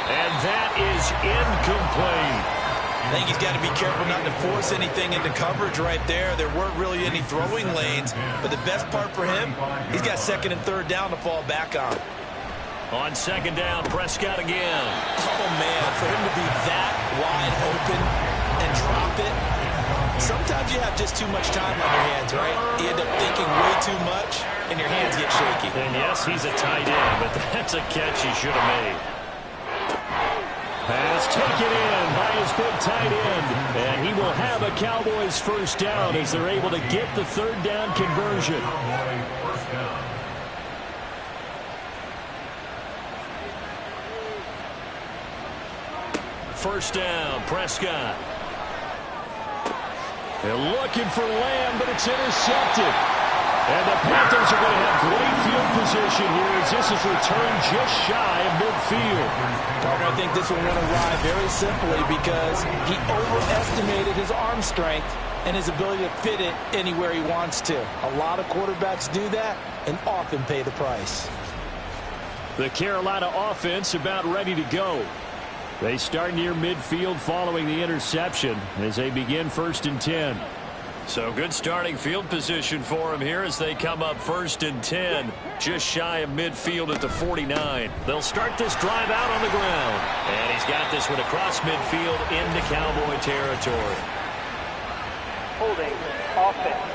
And that is incomplete. I think he's got to be careful not to force anything into coverage right there. There weren't really any throwing lanes, but the best part for him, he's got 2nd and 3rd down to fall back on. On 2nd down, Prescott again. Oh, man, for him to be that wide open and drop it, sometimes you have just too much time on your hands, right? You end up thinking way too much, and your hands get shaky. And yes, he's a tight end, but that's a catch he should have made. Pass taken in by his big tight end. And he will have a Cowboys first down as they're able to get the 3rd down conversion. First down, Prescott. They're looking for Lamb, but it's intercepted. And the Panthers are going to have great field position here as this is returned just shy of midfield. I think this will win a ride very simply because he overestimated his arm strength and his ability to fit it anywhere he wants to. A lot of quarterbacks do that and often pay the price. The Carolina offense about ready to go. They start near midfield following the interception as they begin 1st and 10. So good starting field position for him here as they come up 1st and 10, just shy of midfield at the 49. They'll start this drive out on the ground. And he's got this one across midfield into Cowboy territory. Holding offense.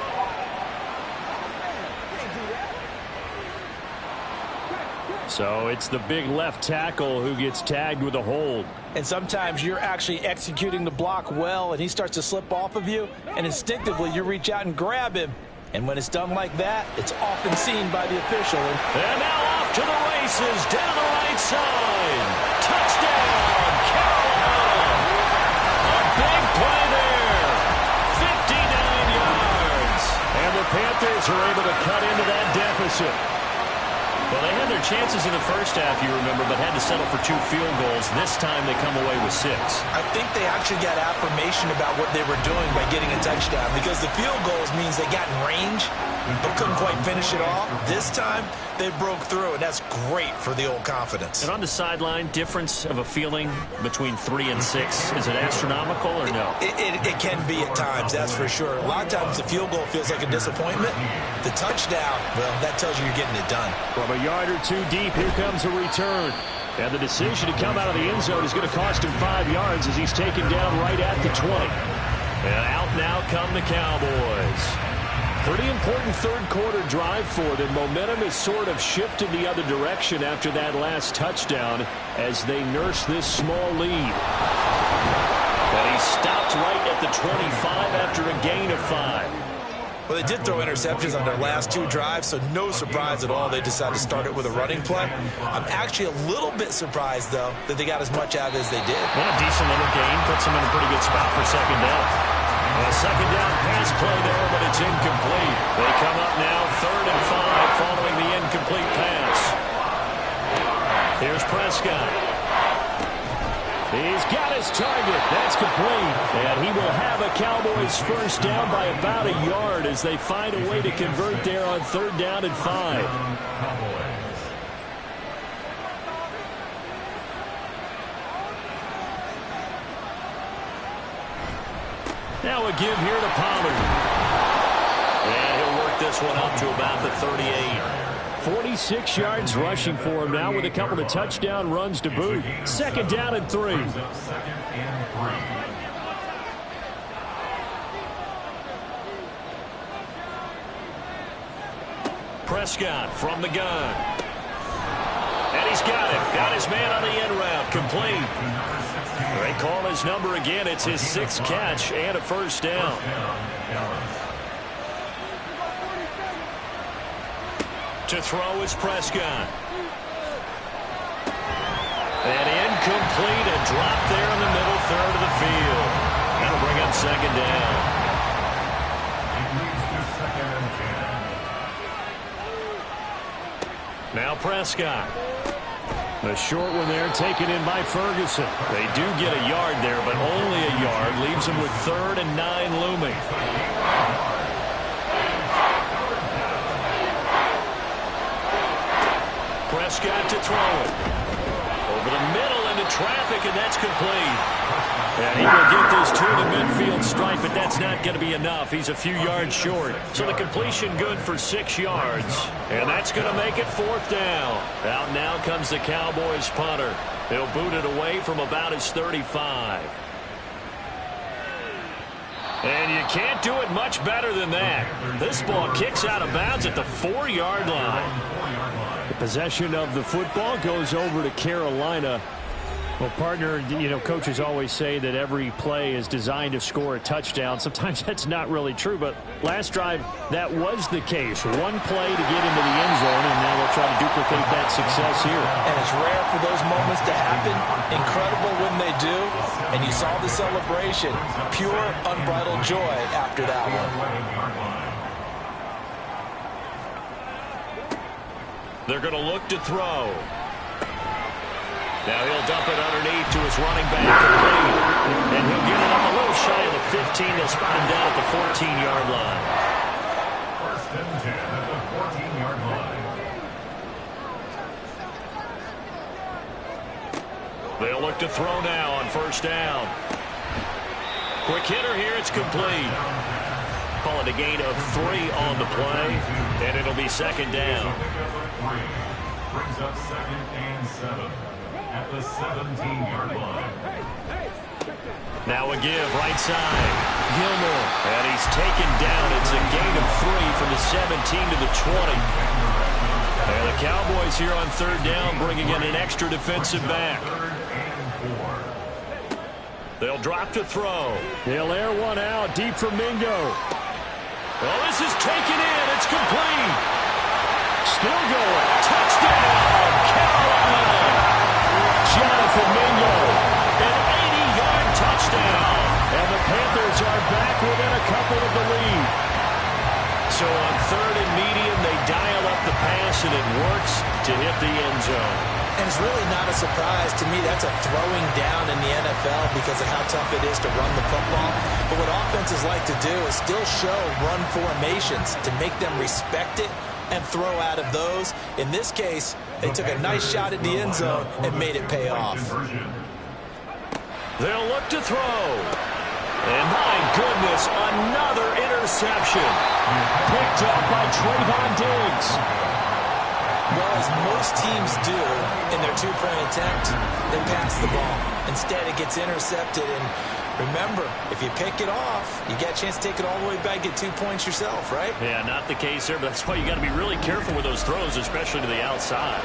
So it's the big left tackle who gets tagged with a hold. And sometimes you're actually executing the block well, and he starts to slip off of you, and instinctively you reach out and grab him. And when it's done like that, it's often seen by the official. And now off to the races down the right side. Touchdown, Carolina. A big play there. 59 yards. And the Panthers are able to cut into that deficit. Well, they had their chances in the first half, you remember, but had to settle for 2 field goals. This time they come away with 6. I think they actually got affirmation about what they were doing by getting a touchdown because the field goals means they got in range but couldn't quite finish it off. This time, they broke through, and that's great for the old confidence. And on the sideline, difference of a feeling between 3 and 6, is it astronomical or no? It can be at times, that's for sure. A lot of times the field goal feels like a disappointment. The touchdown, well, that tells you you're getting it done. From a yard or 2 deep, here comes a return. And the decision to come out of the end zone is going to cost him 5 yards as he's taken down right at the 20. And out now come the Cowboys. Pretty important 3rd quarter drive for them. Momentum has sort of shifted the other direction after that last touchdown as they nurse this small lead. And he stopped right at the 25 after a gain of 5. Well, they did throw interceptions on their last 2 drives, so no surprise at all they decided to start it with a running play. I'm actually a little bit surprised, though, that they got as much out of it as they did. Well, a decent little gain puts them in a pretty good spot for second down. A second down pass play there, but it's incomplete. They come up now 3rd and 5 following the incomplete pass. Here's Prescott. He's got his target. That's complete. And he will have a Cowboys first down by about a yard as they find a way to convert there on 3rd down and 5. Now a give here to Pollard. And he'll work this one up to about the 38. 46 yards rushing for him now with a couple of touchdown runs to boot. 2nd down and 3. Prescott from the gun. And he's got it. Got his man on the end route. Complete. They call his number again. It's his 6th catch and a first down. To throw is Prescott. And incomplete, a drop there in the middle 3rd of the field. That'll bring up 2nd down. Now Prescott. The short one there taken in by Ferguson. They do get a yard there, but only a yard. Leaves them with 3rd and 9 looming. Prescott to throw it. Over the middle into traffic, and that's complete. And he will get this to the midfield stripe, but that's not going to be enough. He's a few yards short. So the completion good for 6 yards. And that's going to make it 4th down. Out now comes the Cowboys punter. He'll boot it away from about his 35. And you can't do it much better than that. This ball kicks out of bounds at the 4-yard line. The possession of the football goes over to Carolina. Well, partner, you know, coaches always say that every play is designed to score a touchdown. Sometimes that's not really true, but last drive, that was the case. One play to get into the end zone, and now they'll try to duplicate that success here. And it's rare for those moments to happen. Incredible when they do. And you saw the celebration. Pure, unbridled joy after that one. They're going to look to throw. Now he'll dump it underneath to his running back, complete. And he'll get it up a little shy of the 15. They'll spot him down at the 14-yard line. 1st and 10 at the 14-yard line. They'll look to throw now on 1st down. Quick hitter here. It's complete. Call it a gain of 3 on the play, and it'll be 2nd down. Brings up 2nd and 7 at the 17-yard line. Now a give, right side. Gilmore, and he's taken down. It's a gain of 3 from the 17 to the 20. And the Cowboys here on 3rd down, bringing in an extra defensive back. They'll drop to throw. They'll air one out deep from Mingo. Well, this is taken in. It's complete. Still going. Touchdown, Carolina. Jonathan Mingo, an 80-yard touchdown. And the Panthers are back within a couple of the lead. So on 3rd and medium, they dial up the pass, and it works to hit the end zone. And it's really not a surprise to me. That's a throwing down in the NFL because of how tough it is to run the football. But what offenses like to do is still show run formations to make them respect it and throw out of those. In this case, they took a nice shot at the end zone and made it pay off. They'll look to throw. And my goodness, another interception. Picked up by Trayvon Diggs. Well, as most teams do in their 2-point attempt, they pass the ball. Instead, it gets intercepted. And remember, if you pick it off, you get a chance to take it all the way back, get 2 points yourself, right? Yeah, not the case there, but that's why you got to be really careful with those throws, especially to the outside.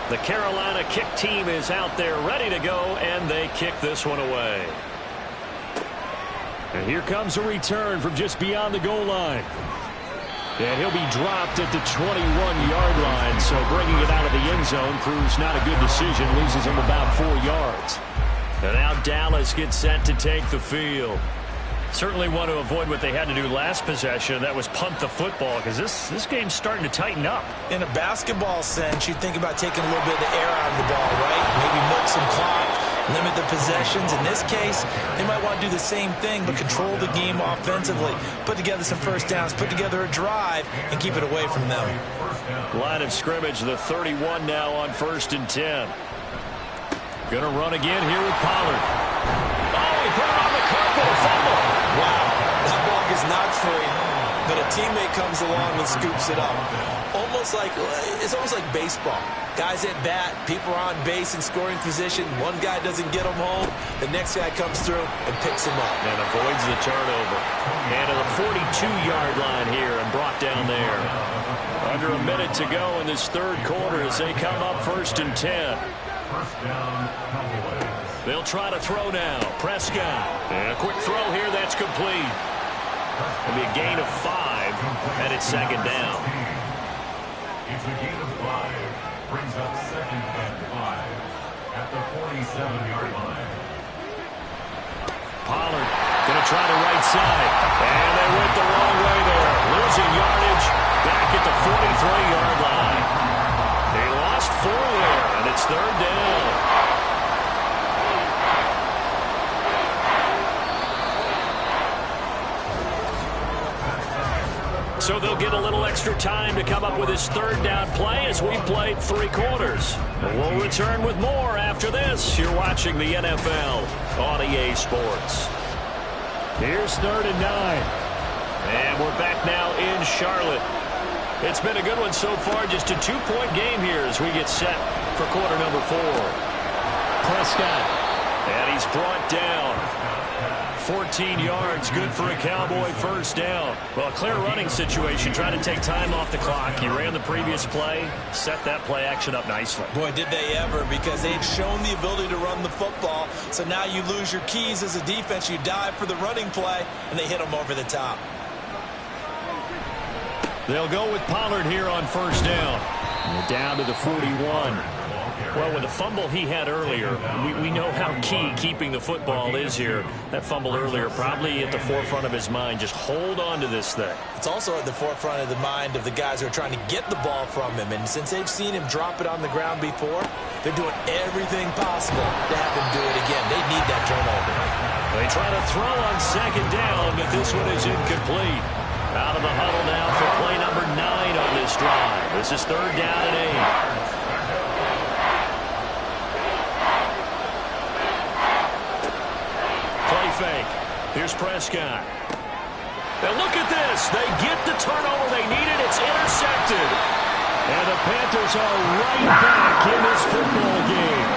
The Carolina kick team is out there ready to go, and they kick this one away. And here comes a return from just beyond the goal line. And he'll be dropped at the 21-yard line, so bringing it out of the end zone proves not a good decision, loses him about 4 yards. And now Dallas gets set to take the field. Certainly want to avoid what they had to do last possession. That was punt the football, because this game's starting to tighten up. In a basketball sense, you think about taking a little bit of the air out of the ball, right? Maybe milk some clock, limit the possessions. In this case, they might want to do the same thing, but control the game offensively. Put together some first downs, put together a drive, and keep it away from them. Line of scrimmage, the 31 now on 1st and 10. Gonna run again here with Pollard. Oh, he put it on the carpet, a fumble. Wow, that ball gets knocked free, but a teammate comes along and scoops it up. It's almost like baseball. Guys at bat, people are on base in scoring position. One guy doesn't get them home. The next guy comes through and picks him up. And avoids the turnover. And to the 42-yard line here and brought down there. Under a minute to go in this third quarter as they come up 1st and 10. First down, Cowboys. They'll try to throw now. Prescott. And a quick throw here. That's complete. It'll be a gain of 5, and it's 2nd down. It's a gain of 5. Brings up 2nd and 5 at the 47-yard line. Pollard going to try the right side. And they went the wrong way there. Losing yardage back at the 43-yard line. They lost 4 there, and it's 3rd down. So they'll get a little extra time to come up with his 3rd down play as we've played 3 quarters. We'll return with more after this. You're watching the NFL on EA Sports. Here's 3rd and 9. And we're back now in Charlotte. It's been a good one so far. Just a 2-point game here as we get set for quarter number 4. Prescott. And he's brought down. 14 yards, good for a Cowboy first down. Well, a clear running situation, trying to take time off the clock. He ran the previous play, set that play action up nicely. Boy, did they ever, because they've shown the ability to run the football. So now you lose your keys as a defense. You dive for the running play, and they hit them over the top. They'll go with Pollard here on first down. And down to the 41. Well, with the fumble he had earlier, we know how key keeping the football is here. That fumble earlier probably at the forefront of his mind. Just hold on to this thing. It's also at the forefront of the mind of the guys who are trying to get the ball from him. And since they've seen him drop it on the ground before, they're doing everything possible to have him do it again. They need that turnover. They try to throw on second down, but this one is incomplete. Out of the huddle now for play number 9 on this drive. This is 3rd down and 8. Fake. Here's Prescott. Now look at this. They get the turnover they needed. It's intercepted. And the Panthers are right back in this football game.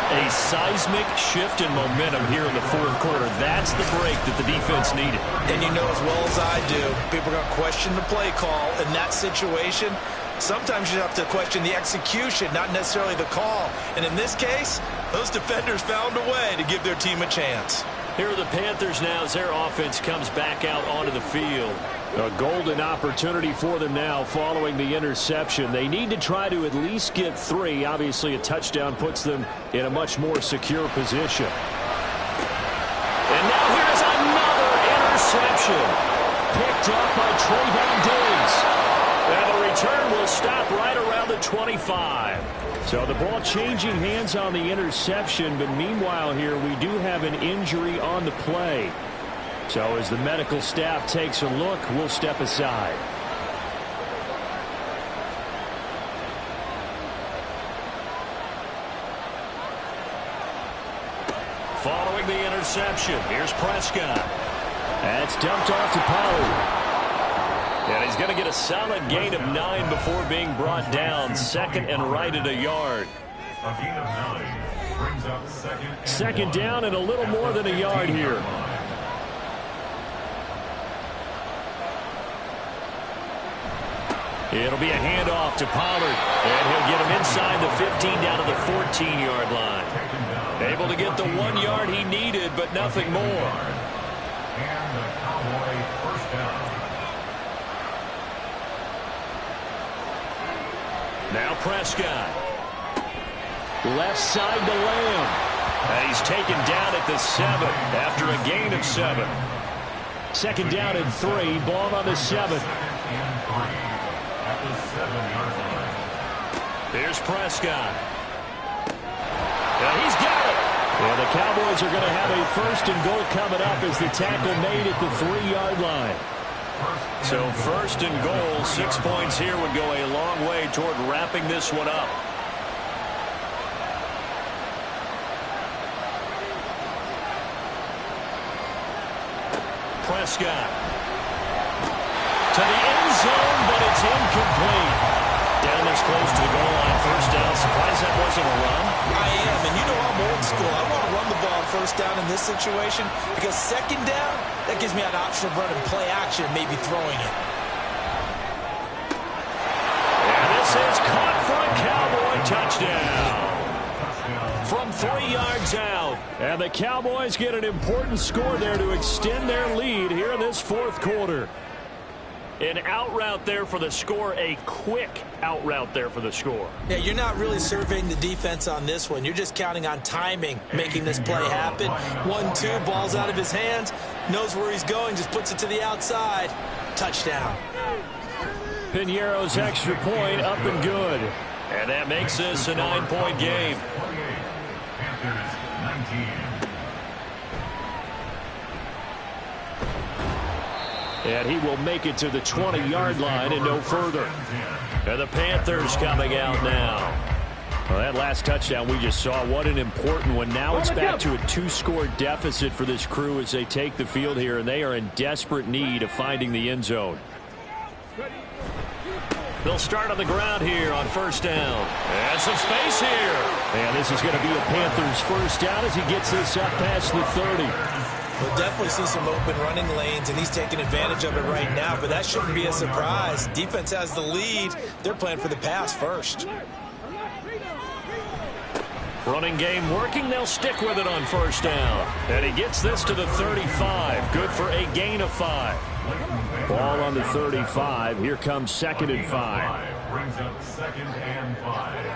A seismic shift in momentum here in the 4th quarter. That's the break that the defense needed. And you know as well as I do, people are going to question the play call in that situation. Sometimes you have to question the execution, not necessarily the call. And in this case, those defenders found a way to give their team a chance. Here are the Panthers now as their offense comes back out onto the field. A golden opportunity for them now following the interception. They need to try to at least get 3. Obviously, a touchdown puts them in a much more secure position. And now here's another interception. Picked up by Trayvon Diggs. And the return will stop right around the 25. So the ball changing hands on the interception, but meanwhile here we do have an injury on the play. So as the medical staff takes a look, we'll step aside. Following the interception, here's Prescott. That's dumped off to Pollard. And he's going to get a solid gain of 9 before being brought down. 2nd and right at a yard. A gain of 9 brings up 2nd down and a little more than a yard here. It'll be a handoff to Pollard. And he'll get him inside the 15 down to the 14-yard line. Able to get the 1 yard he needed, but nothing more. And the Cowboy first down. Now Prescott. Left side to Lamb. And he's taken down at the 7 after a gain of 7. Second down and 3. Ball on the 7. At the 7-yard line. Here's Prescott. And he's got it. Well, the Cowboys are going to have a first and goal coming up as the tackle made at the 3-yard line. So first and goal, 6 points here would go a long way toward wrapping this one up. Prescott to the end zone, but it's incomplete. Down this close to the goal line, first down. Surprised that wasn't a run. I am, and you know I'm old school. I want to run the ball on first down in this situation because second down, that gives me an option of running play action and maybe throwing it. And this is caught for a Cowboy touchdown. From 3 yards out. And the Cowboys get an important score there to extend their lead here in this fourth quarter. An out route there for the score, a quick out route there for the score. Yeah, you're not really surveying the defense on this one. You're just counting on timing, making this play happen. 1-2, ball's out of his hands, knows where he's going, just puts it to the outside. Touchdown. Piñeiro's extra point up and good. And that makes this a 9-point game. Panthers 19. And he will make it to the 20-yard line and no further. And the Panthers coming out now. Well, that last touchdown we just saw, what an important one. Now it's back to a 2-score deficit for this crew as they take the field here, and they are in desperate need of finding the end zone. They'll start on the ground here on first down. And some space here. And this is going to be a Panthers first down as he gets this up past the 30. We'll definitely see some open running lanes, and he's taking advantage of it right now, but that shouldn't be a surprise. Defense has the lead. They're playing for the pass first. Running game working. They'll stick with it on first down. And he gets this to the 35. Good for a gain of 5. Ball on the 35. Here comes 2nd and 5. Brings up 2nd and 5.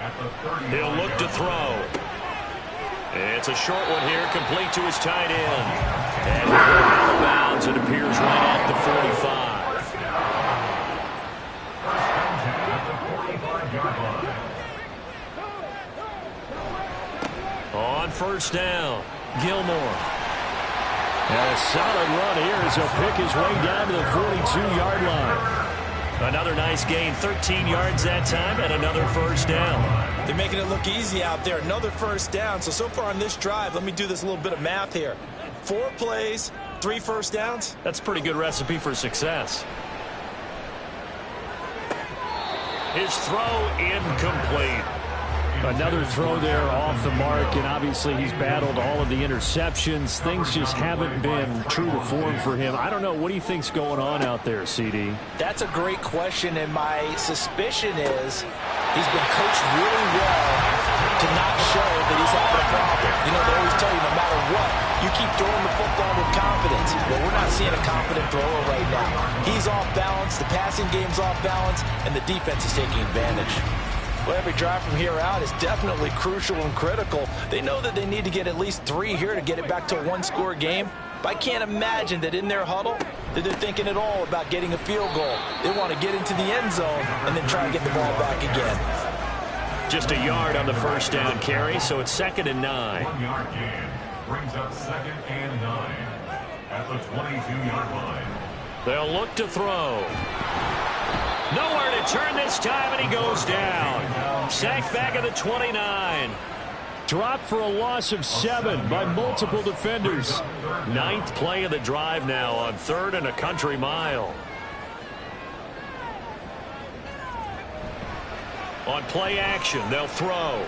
At the 30. He'll look to throw. It's a short one here, complete to his tight end. And he'll go out of bounds. It appears right at the 45. At the 45-yard line. On first down, Gilmore. And a solid run here as he'll pick his way down to the 42-yard line. Another nice gain, 13 yards that time, and another first down. They're making it look easy out there. Another first down. So far on this drive, let me do this little bit of math here. 4 plays, 3 first downs. That's a pretty good recipe for success. His throw incomplete. Another throw there off the mark, and obviously he's battled all of the interceptions. Things just haven't been true to form for him. I don't know. What do you think's going on out there, CD? That's a great question, and my suspicion is he's been coached really well to not show that he's having a problem. You know, they always tell you no matter what, you keep throwing the football with confidence. Well, we're not seeing a confident thrower right now. He's off balance, the passing game's off balance, and the defense is taking advantage. Well, every drive from here out is definitely crucial and critical. They know that they need to get at least 3 here to get it back to a 1-score game. But I can't imagine that in their huddle that they're thinking at all about getting a field goal. They want to get into the end zone and then try to get the ball back again. Just a yard on the first down carry, so it's 2nd and 9. 1-yard gain brings up 2nd and 9 at the 22-yard line. They'll look to throw. Nowhere to turn this time, and he goes down. Sacked back at the 29. Dropped for a loss of 7 by multiple defenders. 9th play of the drive now on 3rd and a country mile. On play action, they'll throw.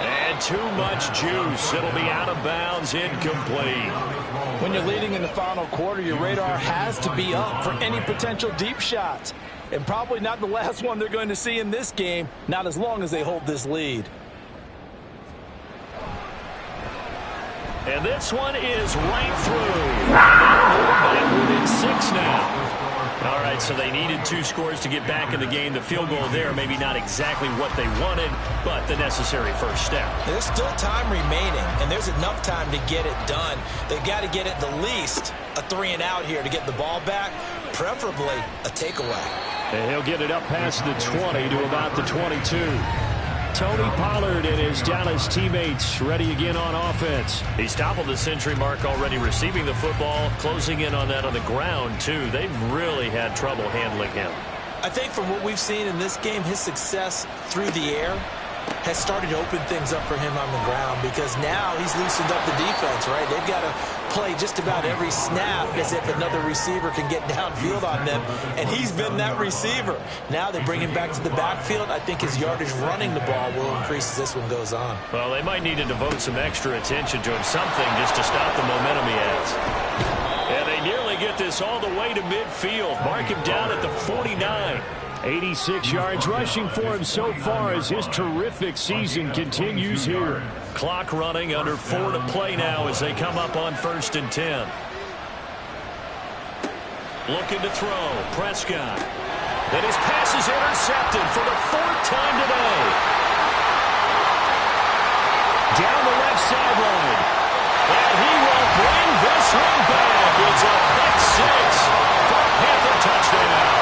And too much juice. It'll be out of bounds, incomplete. When you're leading in the final quarter, your radar has to be up for any potential deep shots. And probably not the last one they're going to see in this game, not as long as they hold this lead. And this one is right through. Back within 6 now. All right, so they needed 2 scores to get back in the game. The field goal there, maybe not exactly what they wanted, but the necessary first step. There's still time remaining, and there's enough time to get it done. They've got to get at the least a 3-and-out here to get the ball back, preferably a takeaway. And he'll get it up past the 20 to about the 22. Tony Pollard and his Dallas teammates ready again on offense. He's toppled the century mark already receiving the football, closing in on that on the ground, too. They've really had trouble handling him. I think from what we've seen in this game, his success through the air has started to open things up for him on the ground because now he's loosened up the defense, right? They've got to play just about every snap as if another receiver can get downfield on them, and he's been that receiver. Now they bring him back to the backfield. I think his yardage running the ball will increase as this one goes on. Well, they might need to devote some extra attention to him, something just to stop the momentum he has. And they nearly get this all the way to midfield. Mark him down at the 49. 86 yards rushing for him so far as his terrific season continues here. Clock running, under 4 to play now as they come up on 1st and 10. Looking to throw. Prescott. And his pass is intercepted for the 4th time today. Down the left sideline. And he will bring this one back. It's a pick 6 for a Panther touchdown.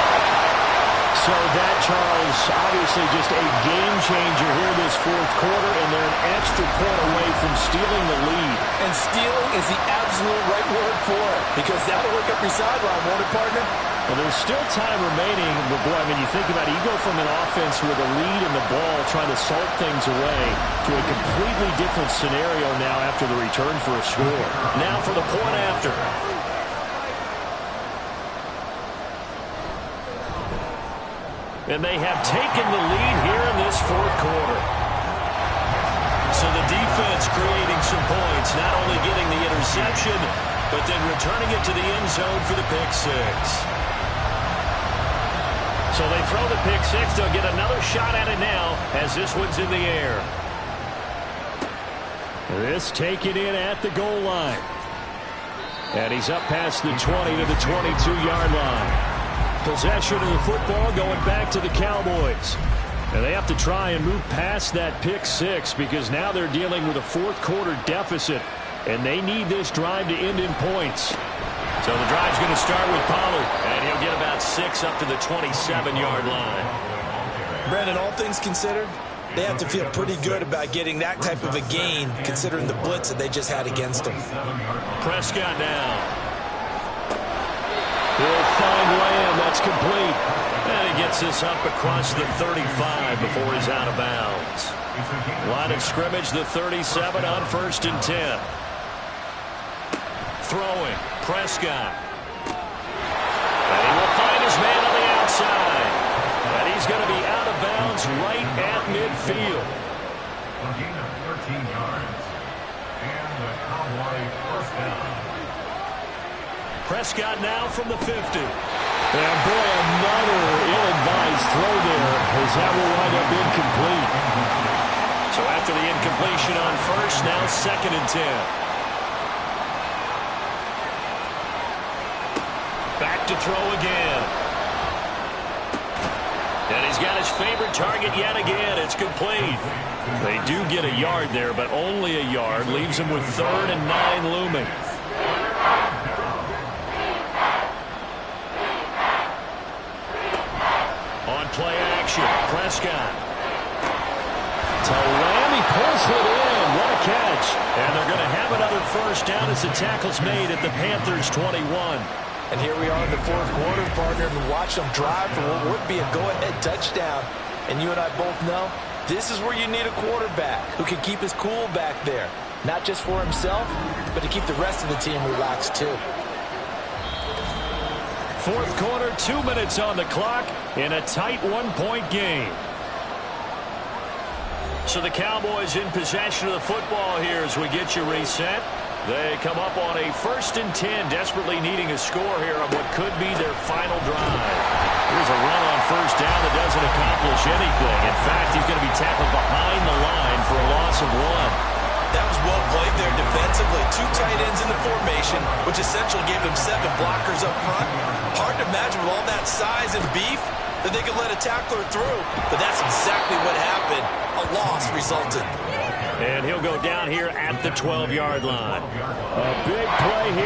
So that, Charles, obviously just a game changer here this 4th quarter, and they're an extra point away from stealing the lead. And stealing is the absolute right word for it, because that'll look up your sideline, won't it, partner? Well, there's still time remaining, but boy, I mean, you think about it, you go from an offense with a lead in the ball trying to salt things away to a completely different scenario now after the return for a score. Now for the point after. And they have taken the lead here in this 4th quarter. So the defense creating some points, not only getting the interception, but then returning it to the end zone for the pick 6. So they throw the pick 6. They'll get another shot at it now as this one's in the air. This taken in at the goal line. And he's up past the 20 to the 22-yard line. Possession of the football going back to the Cowboys. And they have to try and move past that pick 6 because now they're dealing with a 4th quarter deficit. And they need this drive to end in points. So the drive's going to start with Pollard. And he'll get about 6 up to the 27-yard line. Brandon, all things considered, they have to feel pretty good about getting that type of a gain considering the blitz that they just had against them. Prescott now. He'll find Lamb. That's complete. And he gets this up across the 35 before he's out of bounds. Line of scrimmage, the 37 on 1st and 10. Throwing. Prescott. And he will find his man on the outside. And he's going to be out of bounds right at midfield. A gain of 13 yards. And the Cowboy first down. Prescott now from the 50. And boy, another ill-advised throw there as that will wind up incomplete. So after the incompletion on 1st, now 2nd and 10. Back to throw again. And he's got his favorite target yet again. It's complete. They do get a yard there, but only a yard. Leaves him with 3rd and 9 looming. Play action. Prescott. To Lamb, he pulls it in. What a catch. And they're going to have another 1st down as the tackle's made at the Panthers 21. And here we are in the 4th quarter, partner, and watch them drive for what would be a go-ahead touchdown. And you and I both know this is where you need a quarterback who can keep his cool back there. Not just for himself, but to keep the rest of the team relaxed too. 4th quarter, 2 minutes on the clock in a tight 1-point game. So the Cowboys in possession of the football here as we get you reset. They come up on a 1st and 10, desperately needing a score here on what could be their final drive. Here's a run on 1st down that doesn't accomplish anything. In fact, he's going to be tackled behind the line for a loss of 1. That was well played there defensively. 2 formation, which essentially gave them 7 blockers up front. Hard to imagine with all that size and beef that they could let a tackler through, but that's exactly what happened. A loss resulted. And he'll go down here at the 12-yard line. A big play here.